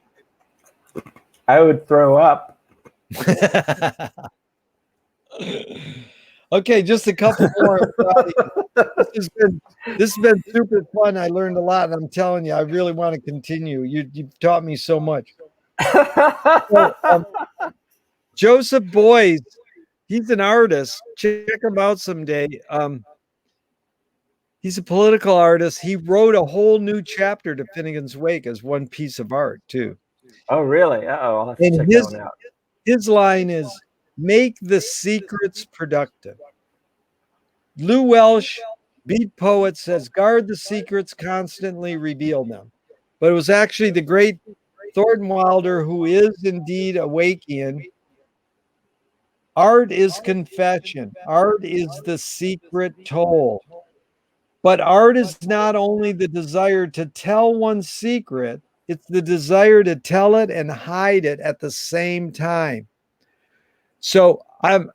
I would throw up. Okay, just a couple more. This has been super fun. I learned a lot, and I'm telling you, I really want to continue. You've taught me so much. So, Joseph Boyes, he's an artist. Check him out someday. He's a political artist. He wrote a whole new chapter to Finnegan's Wake as one piece of art, too. Oh, really? Uh-oh, I'll have to And check that one out. his line is, make the secrets productive. Lou Welsh, beat poet, says, guard the secrets, constantly reveal them. But it was actually the great Thornton Wilder, who is indeed a Wakean. Art is confession. Art is the secret told. But art is not only the desire to tell one's secret, it's the desire to tell it and hide it at the same time. So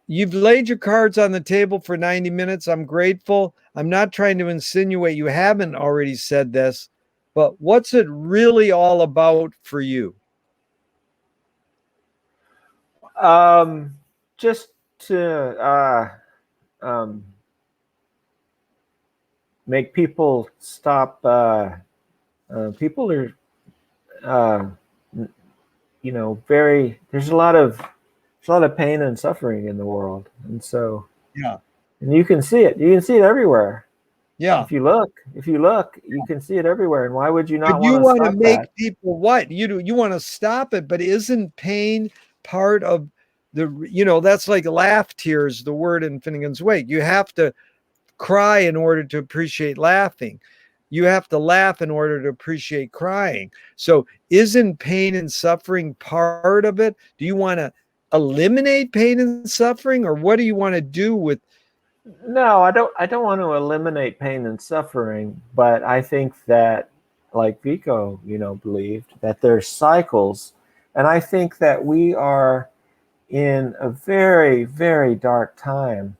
you've laid your cards on the table for 90 minutes. I'm grateful. I'm not trying to insinuate you haven't already said this, but what's it really all about for you? Just to make people stop. People are, very. There's a lot of There's a lot of pain and suffering in the world, and so Yeah. and you can see it. You can see it everywhere. Yeah. If you look, you can see it everywhere. And why would you But not you want to want to stop that? make people what? You want to stop it, but isn't pain part of that's like laugh tears, the word in Finnegan's Wake. You have to cry in order to appreciate laughing. You have to laugh in order to appreciate crying. So isn't pain and suffering part of it? Do you want to eliminate pain and suffering, or what do you want to do with? No, I don't want to eliminate pain and suffering, but I think that, like Vico, believed that there's cycles, and I think that we are in a very, very dark time.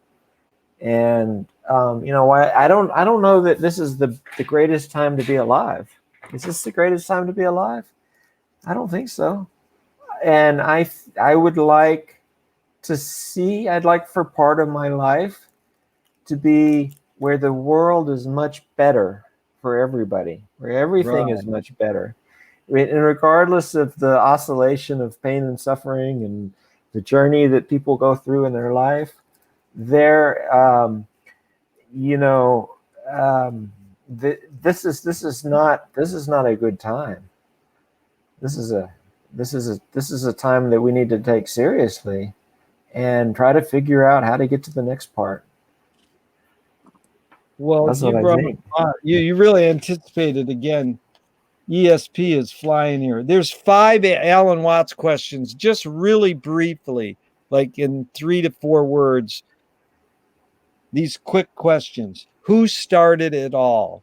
And I don't know that this is the greatest time to be alive. Is this the greatest time to be alive? I don't think so. And I would like to see. I'd like for part of my life to be where the world is much better for everybody, where everything Right. is much better. And regardless of the oscillation of pain and suffering and the journey that people go through in their life, there, you know, this is not a good time. This is a time that we need to take seriously and try to figure out how to get to the next part. Well, That's you what I brought think. you really anticipated again. ESP is flying here. There's 5 Alan Watts questions, just really briefly, like in 3 to 4 words. These quick questions. Who started it all?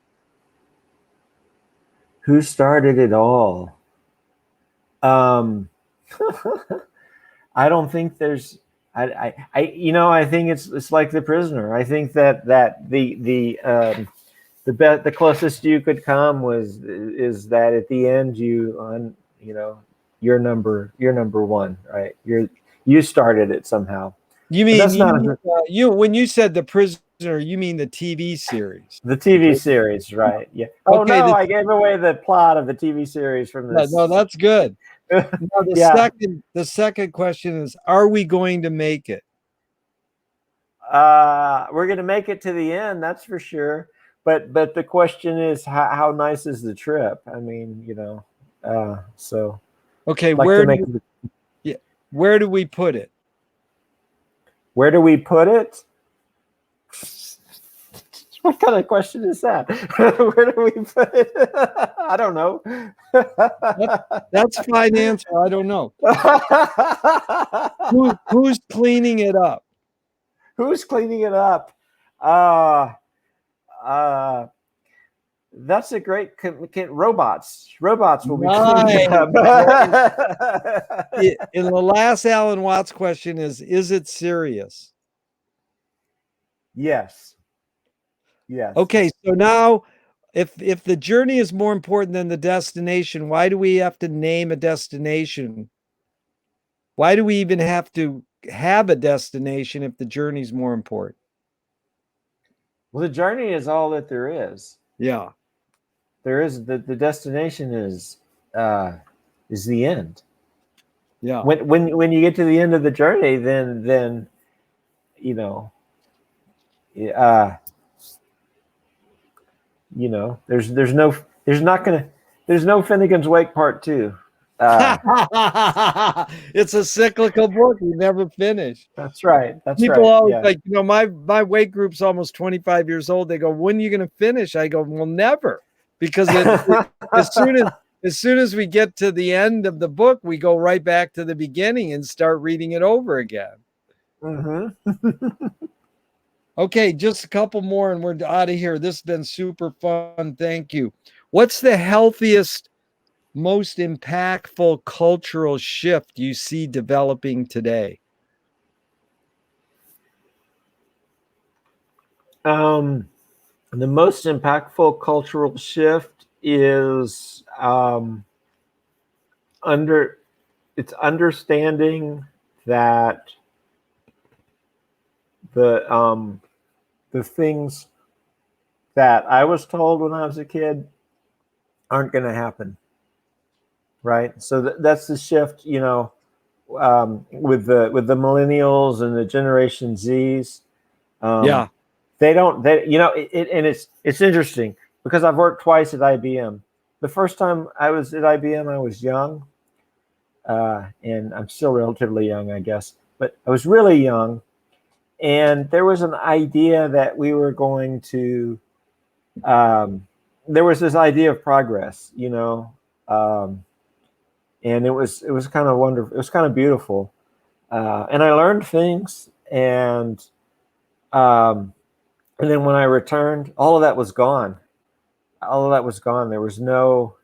Who started it all? Um, I don't think there's. I think it's like The Prisoner. I think that the closest you could come is that at the end you're number one, right? You started it somehow, You but mean that's not a, you when you said The Prisoner, you mean the TV series? the The TV Prisoner. series, right? Yeah. Oh Okay, no, I gave away the plot of the TV series from no, this. that's good. Now Yeah. the second question is, are we going to make it? We're gonna make it to the end, that's for sure. But the question is, how nice is the trip? I mean, so Okay, like to make. where do we put it? Where do we put it? What kind of question is that? Where do we put it? I don't know. That's a fine answer. I don't know. Who's cleaning it up? Who's cleaning it up? Uh, uh, that's a great robots. Robots will be cleaning it Nice. up. In the last Alan Watts question is it serious? Yes. Yes. Okay, so now if the journey is more important than the destination, why do we have to name a destination? Why do we even have to have a destination if the journey is more important? Well, the journey is all that there is. Yeah. There is the destination is the end. Yeah. When you get to the end of the journey, then you know, uh, there's no Finnegan's Wake Part 2. It's a cyclical book. You never finish. That's right. That's People right. always Yeah. like, my weight group's almost 25 years old. They go, when are you going to finish? I go, well, never. Because as soon as we get to the end of the book, we go right back to the beginning and start reading it over again. Mm-hmm. Okay, just a couple more and we're out of here. This has been super fun. Thank you. What's the healthiest, most impactful cultural shift you see developing today? The most impactful cultural shift is it's understanding that the things that I was told when I was a kid aren't going to happen. Right. So that's the shift, with the millennials and the Generation Zs. Yeah. They don't. And it's interesting because I've worked twice at IBM. The first time I was at IBM, I was young, and I'm still relatively young, I guess. But I was really young, and there was an idea that we were going to. There was this idea of progress, and it was kind of wonderful. It was kind of beautiful, and I learned things, um, and then when I returned, all of that was gone. All of that was gone. There was no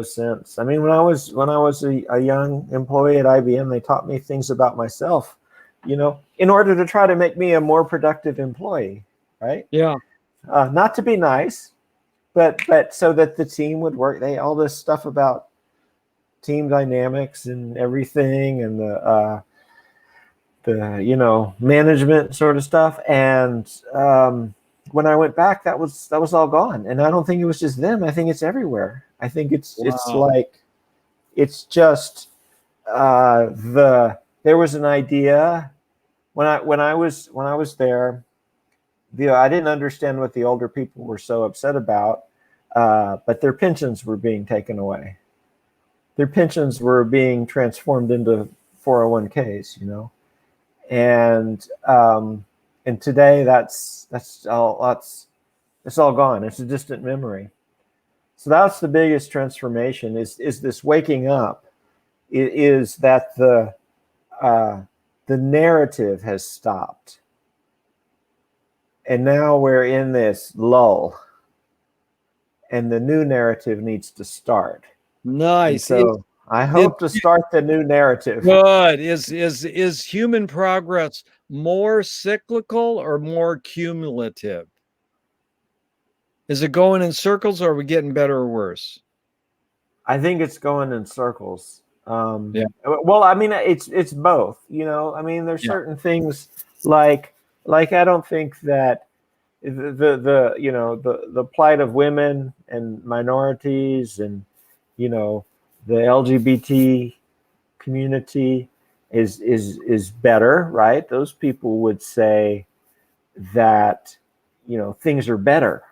sense. I mean, when I was a young employee at IBM, they taught me things about myself, in order to try to make me a more productive employee, right? Yeah. Not to be nice, but so that the team would work. They all this stuff about team dynamics and everything, and the management sort of stuff. And when I went back, that was all gone. And I don't think it was just them. I think it's everywhere. I think it's Wow. like it's just there was an idea when I was there. I didn't understand what the older people were so upset about, but their pensions were being taken away. Their pensions were being transformed into 401ks, and today that's all gone. It's a distant memory. So that's the biggest transformation is this waking up. Is that the narrative has stopped, and now we're in this lull, and the new narrative needs to start. And Nice. so I hope to start the new narrative. Good. Is human progress more cyclical or more cumulative? Is it going in circles, or are we getting better or worse? I think it's going in circles. Yeah. Well, I mean, it's both. I mean, there's Yeah. certain things like I don't think that the plight of women and minorities and the LGBT community is better, right? Those people would say that things are better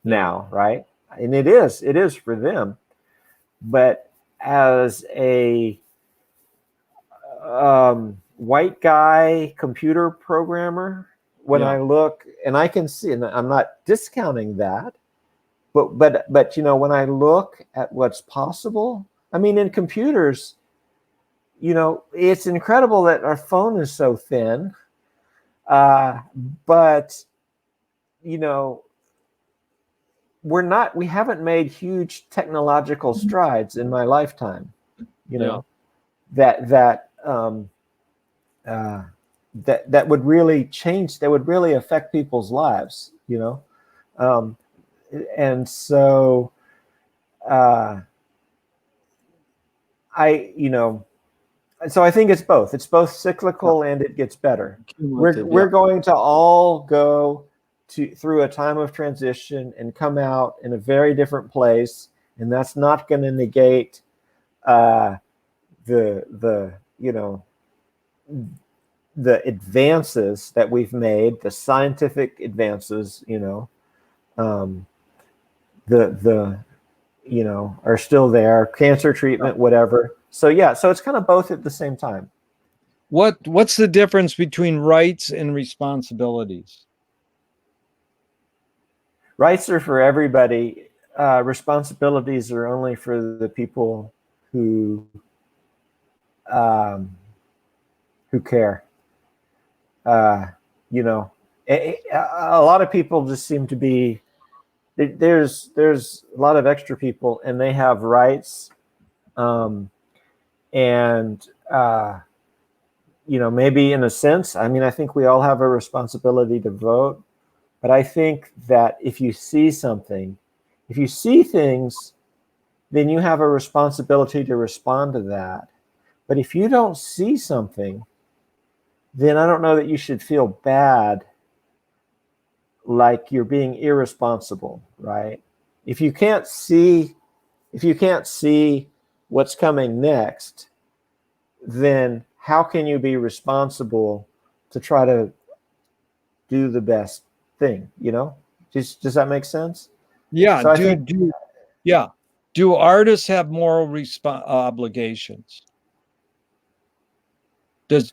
now, right? And it is for them. But as a white guy computer programmer, when I look, and I can see, and I'm not discounting that, but when I look at what's possible, I mean, in computers, it's incredible that our phone is so thin, but we haven't made huge technological strides in my lifetime. Yeah. That would really change. That would really affect people's lives. And so I think it's both. It's both cyclical and it gets better. We're going to all go through a time of transition and come out in a very different place, and that's not going to negate the advances that we've made, the scientific advances, are still there, cancer treatment, whatever. So it's kind of both at the same time. What's the difference between rights and responsibilities? Rights are for everybody. Responsibilities are only for the people who care. A lot of people just seem to be. There's a lot of extra people, and they have rights, and maybe in a sense, I mean, I think we all have a responsibility to vote, but I think that if you see things, then you have a responsibility to respond to that. But if you don't see something, then I don't know that you should feel bad, like you're being irresponsible, right? If you can't see what's coming next, then how can you be responsible to try to do the best thing? Does that make sense? Yeah. So I think Yeah. Do artists have moral obligations?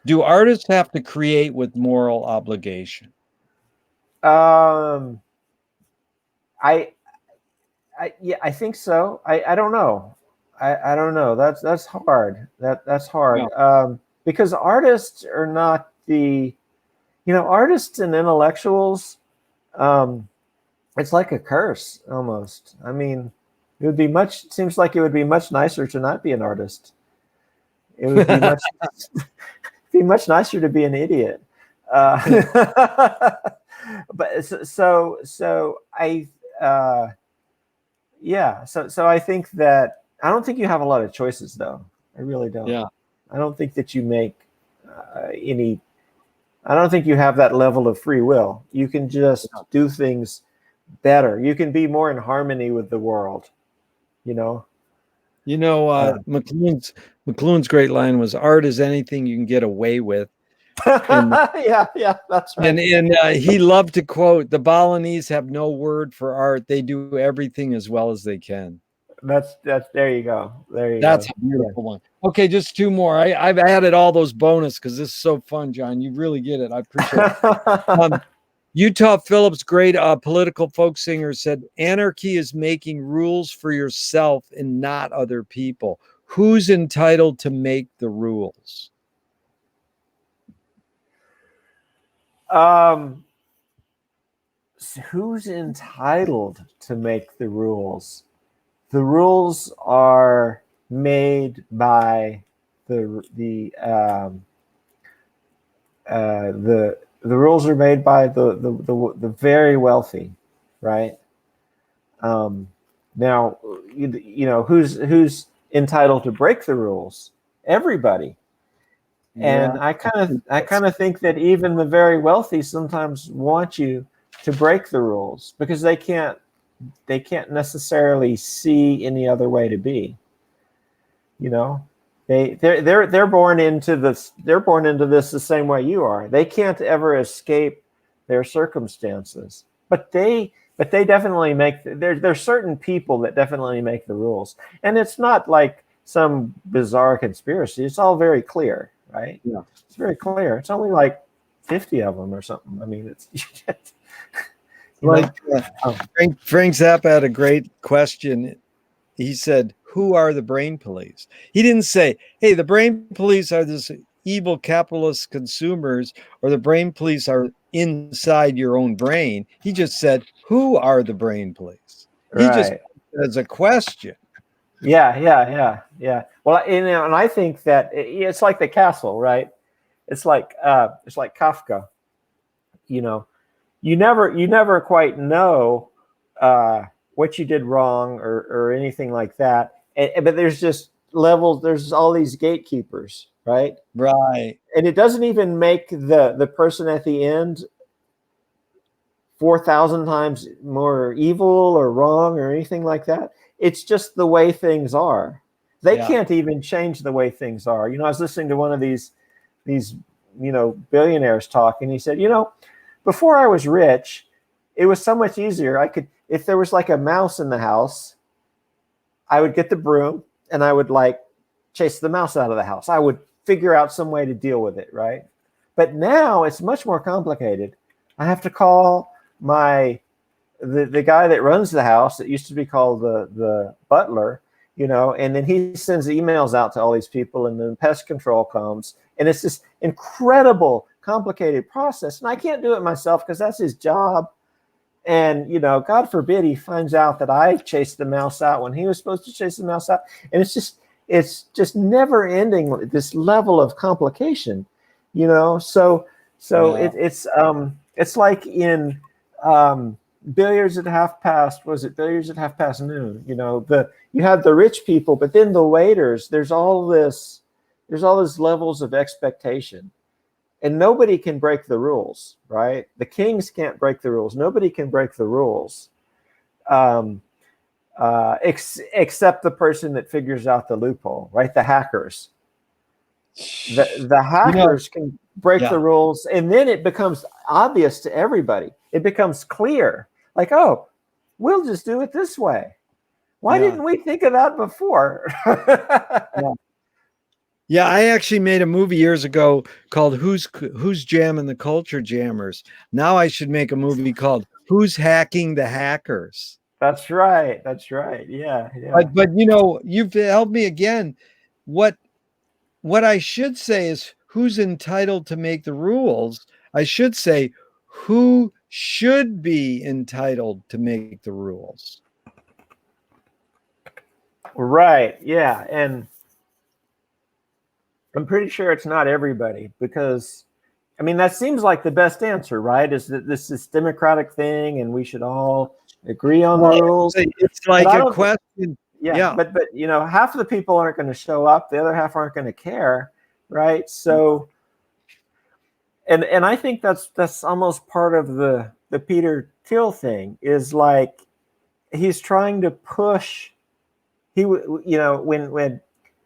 Do artists have to create with moral obligation? um, I yeah, I think so. I don't know. I don't know. That's hard. That's Yeah. hard. Because artists are not artists and intellectuals. Um, it's like a curse almost. I mean, seems like it would be much nicer to not be an artist. It would be much be much nicer to be an idiot. But so I yeah, so I think that I don't think you have a lot of choices though. I really don't. Yeah. I don't think that you make any. I don't think you have that level of free will. You can just do things better. You can be more in harmony with the world. You know. McLuhan's great line was, "Art is anything you can get away with." And Yeah, that's right. he loved to quote, "The Balinese have no word for art. They do everything as well as they can." That's there you go. There you That's go. a beautiful one. Okay, just two more. I've added all those bonus because this is so fun, John. You really get it. I appreciate it. Utah Phillips, great political folk singer, said, "Anarchy is making rules for yourself and not other people. Who's entitled to make the rules?" um, who's entitled to make the rules? The rules are made by the rules are made by the very wealthy, right? Now, who's entitled to break the rules? Everybody. Yeah. And I kind of think that even the very wealthy sometimes want you to break the rules because they can't necessarily see any other way to be. They're born into this. They're born into this the same way you are. They can't ever escape their circumstances, but they definitely make. There's certain people that definitely make the rules, and it's not like some bizarre conspiracy. It's all very clear, right? Yeah. It's very clear. It's only like 50 of them or something. I mean, it's Like Frank Zappa had a great question. He said, "Who are the brain police?" He didn't say, "Hey, the brain police are this evil capitalist consumers," or "the brain police are inside your own brain." He just said, "Who are the brain police?" He just right. as a question. Yeah. Well, and I think that it's like the castle, right? It's like Kafka. You never quite know what you did wrong or anything like that. But there's just levels. There's all these gatekeepers, right? Right. And it doesn't even make the person at the end 4,000 times more evil or wrong or anything like that. It's just the way things are. They can't even change the way things are. I was listening to one of these billionaires talk, and he said, before I was rich, it was so much easier. If there was like a mouse in the house, I would get the broom and I would like chase the mouse out of the house. I would figure out some way to deal with it, right? But now it's much more complicated. I have to call the guy that runs the house that used to be called the butler, and then he sends emails out to all these people, and then pest control comes, and it's this incredible complicated process, and I can't do it myself because that's his job. And God forbid he finds out that I chased the mouse out when he was supposed to chase the mouse out. And it's just never ending, this level of complication, so it's like in billiards at half past, was it billiards at half past noon? You have the rich people, but then the waiters, there's all these levels of expectation. And nobody can break the rules, right? The kings can't break the rules. Nobody can break the rules, except the person that figures out the loophole, right? The hackers. The You know, hackers can break the yeah, rules, and then it becomes obvious to everybody. It becomes clear, like, oh, we'll just do it this way. Why yeah, didn't we think of that before? yeah. Yeah, I actually made a movie years ago called Who's Jamming the Culture Jammers. Now I should make a movie called Who's Hacking the Hackers. That's right. That's right. Yeah, yeah. But you know, you've helped me again. What what I should say is who's entitled to make the rules. I should say who should be entitled to make the rules. Right. Yeah. And I'm pretty sure it's not everybody because, I mean, that seems like the best answer, right? Is that this is democratic thing and we should all agree on the Well, rules. it's But like I a don't, question. yeah, Yeah. but you know, half of the people aren't going to show up, the other half aren't going to care, right? So, and I think that's almost part of the Peter Thiel thing is like he's trying to push. You know, when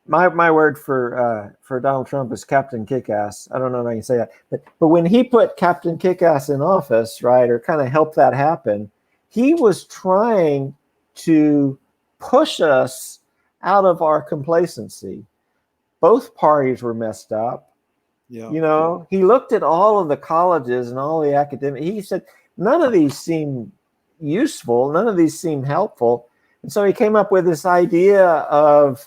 my word for Donald Trump is Captain Kickass. I don't know if I can say that, but when he put Captain Kickass in office, right, or kind of helped that happen, he was trying to push us out of our complacency. Both parties were messed up. Yeah. You know, he looked at all of the colleges and all the academic. He said none of these seem useful. None of these seem helpful. And so he came up with this idea of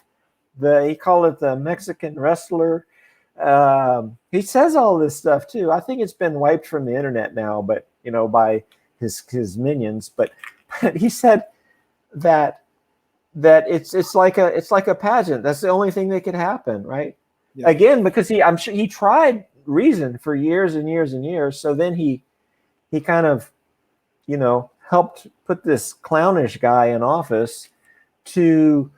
he called it the Mexican wrestler. He says all this stuff too. I think it's been wiped from the internet now, but you know, by his minions. But he said that it's like a pageant. That's the only thing that could happen, right? Yeah. Again, because I'm sure he tried reason for years and years and years. So then he kind of, you know, helped put this clownish guy in office to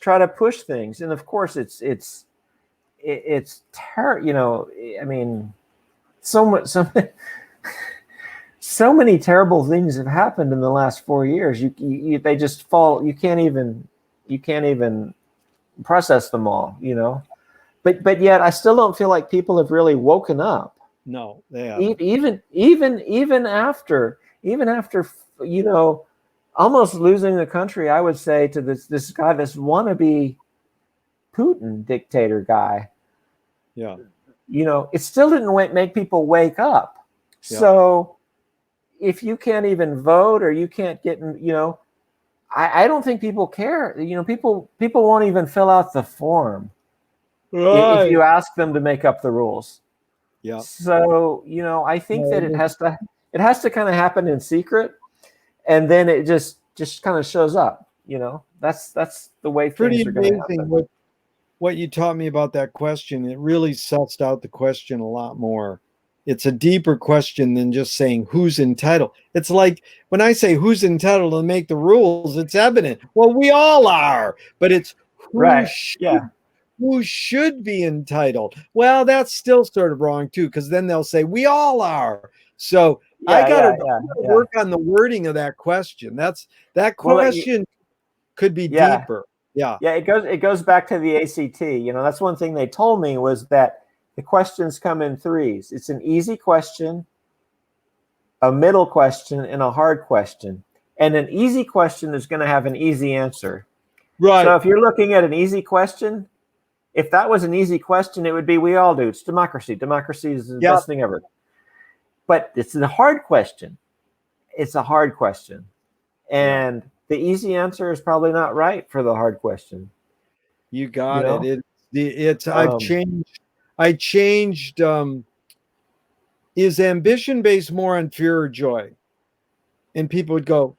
try to push things. And of course it's terrible. You know, I mean, so many terrible things have happened in the last 4 years. They just fall. You can't even process them all, you know. But yet I still don't feel like people have really woken up. No, they haven't. Even after you know, almost losing the country, I would say to this guy, this wannabe Putin dictator guy. Yeah. You know, it still didn't make people wake up. Yeah. So if you can't even vote or you can't get, you know, I don't think people care. You know, people won't even fill out the form Right. if you ask them to make up the rules. Yeah. So, you know, I think that it has to kind of happen in secret, and then it just kind of shows up. You know, that's the way Pretty things are going to amazing happen. what you taught me about that question. It really sussed out the question a lot more. It's a deeper question than just saying who's entitled. It's like when I say who's entitled to make the rules, it's evident. Well, we all are, but it's Right. Yeah. who should be entitled. Well, that's still sort of wrong too, because then they'll say we all are. So I got to work on the wording of that question. That question could be deeper. Yeah. Yeah, it goes back to the ACT. You know, that's one thing they told me was that the questions come in threes. It's an easy question, a middle question, and a hard question. And an easy question is going to have an easy answer. Right. So if you're looking at an easy question, if that was an easy question, it would be we all do. It's democracy. Democracy is the best thing ever. But it's a hard question. It's a hard question. And the easy answer is probably not right for the hard question. You got it. I changed. Is ambition based more on fear or joy? And people would go,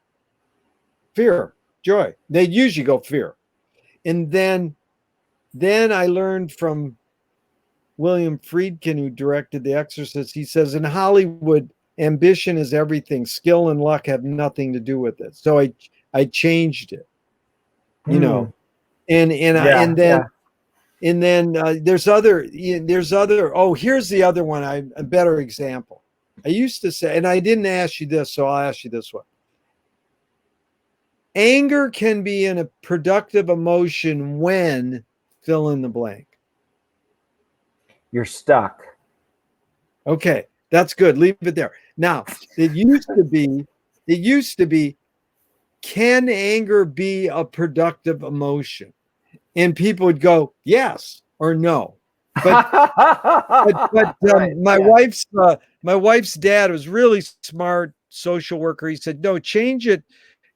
fear, joy. They'd usually go fear. And then I learned from William Friedkin, who directed The Exorcist. He says in Hollywood, ambition is everything. Skill and luck have nothing to do with it. So I changed it. You know, and then there's other. Oh, here's the other one. A better example. I used to say, and I didn't ask you this, so I'll ask you this one. Anger can be a productive emotion when fill in the blank. you're stuck. Okay, that's good. Leave it there. Now, it used to be, can anger be a productive emotion? And people would go, yes or no. But Right. my wife's dad was really smart social worker. He said, no, change it,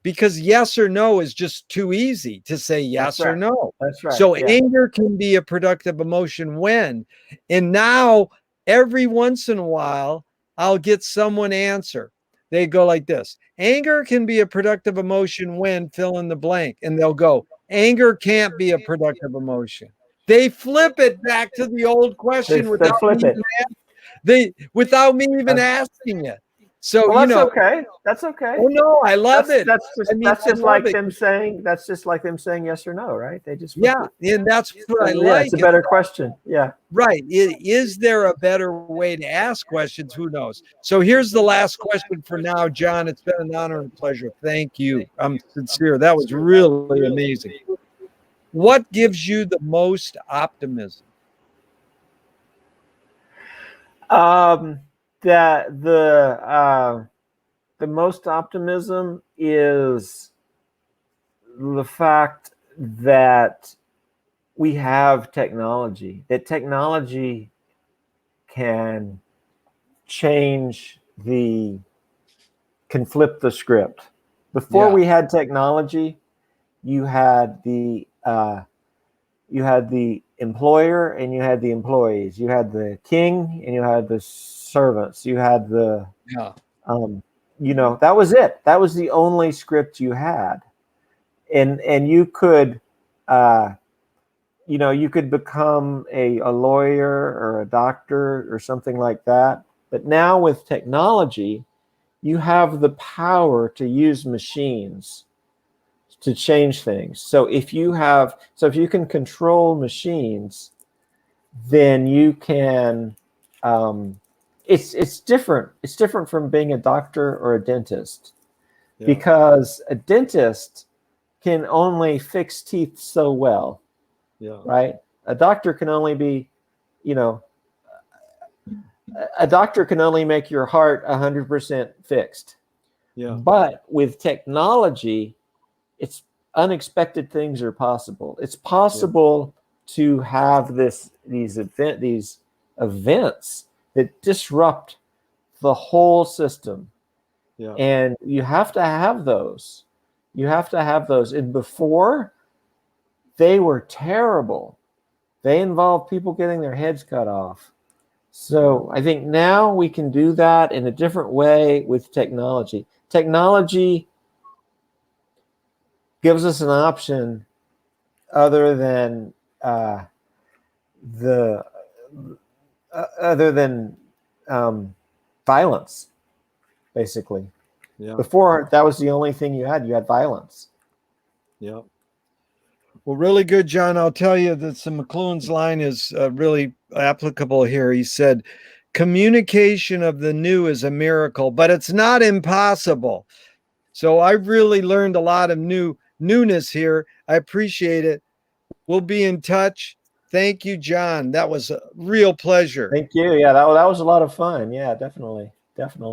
because yes or no is just too easy to say That's yes or right. no. That's right. So Yeah. anger can be a productive emotion when, and now every once in a while, I'll get someone answer. They go like this: anger can be a productive emotion when fill in the blank. And they'll go, anger can't be a productive emotion. They flip it back to the old question They flip it. without me even Uh, asking it. So, well, that's okay. That's okay. oh no, I love it. That's I just mean, that's I just love like it. them saying yes or no, right? They just flip Yeah, it. and that's what So, I yeah, it's like. a better question. Yeah. Right. Is there a better way to ask questions? Who knows? So here's the last question for now, John. It's been an honor and a pleasure. Thank you. I'm sincere. That was really amazing. What gives you the most optimism? Um, that the most optimism is the fact that we have technology. That technology can change can flip the script. Before Yeah. we had technology, you had the employer and you had the employees. You had the king and you had the servants. You had Yeah. um, that was it. That was the only script you had, and you could, uh, you could become a lawyer or a doctor or something like that. But now with technology, you have the power to use machines to change things. So if you can control machines, then you can. It's different. It's different from being a doctor or a dentist, Yeah. because a dentist can only fix teeth so well, Yeah. right? A doctor can only be, you know, a doctor can only make your heart 100% fixed. Yeah. But with technology, it's unexpected things are possible. It's possible to have these events that disrupt the whole system. Yeah. And you have to have those. You have to have those. And before, they were terrible. They involved people getting their heads cut off. So I think now we can do that in a different way with technology. Technology gives us an option other than the other than violence, basically. Yeah. Before, that was the only thing you had. You had violence. Yeah. Well, really good, John. I'll tell you that McLuhan's line is really applicable here. He said, communication of the new is a miracle, but it's not impossible. So I really learned a lot of newness here. I appreciate it. We'll be in touch. Thank you, John. That was a real pleasure. Thank you. Yeah, that was a lot of fun. Yeah, definitely. Definitely.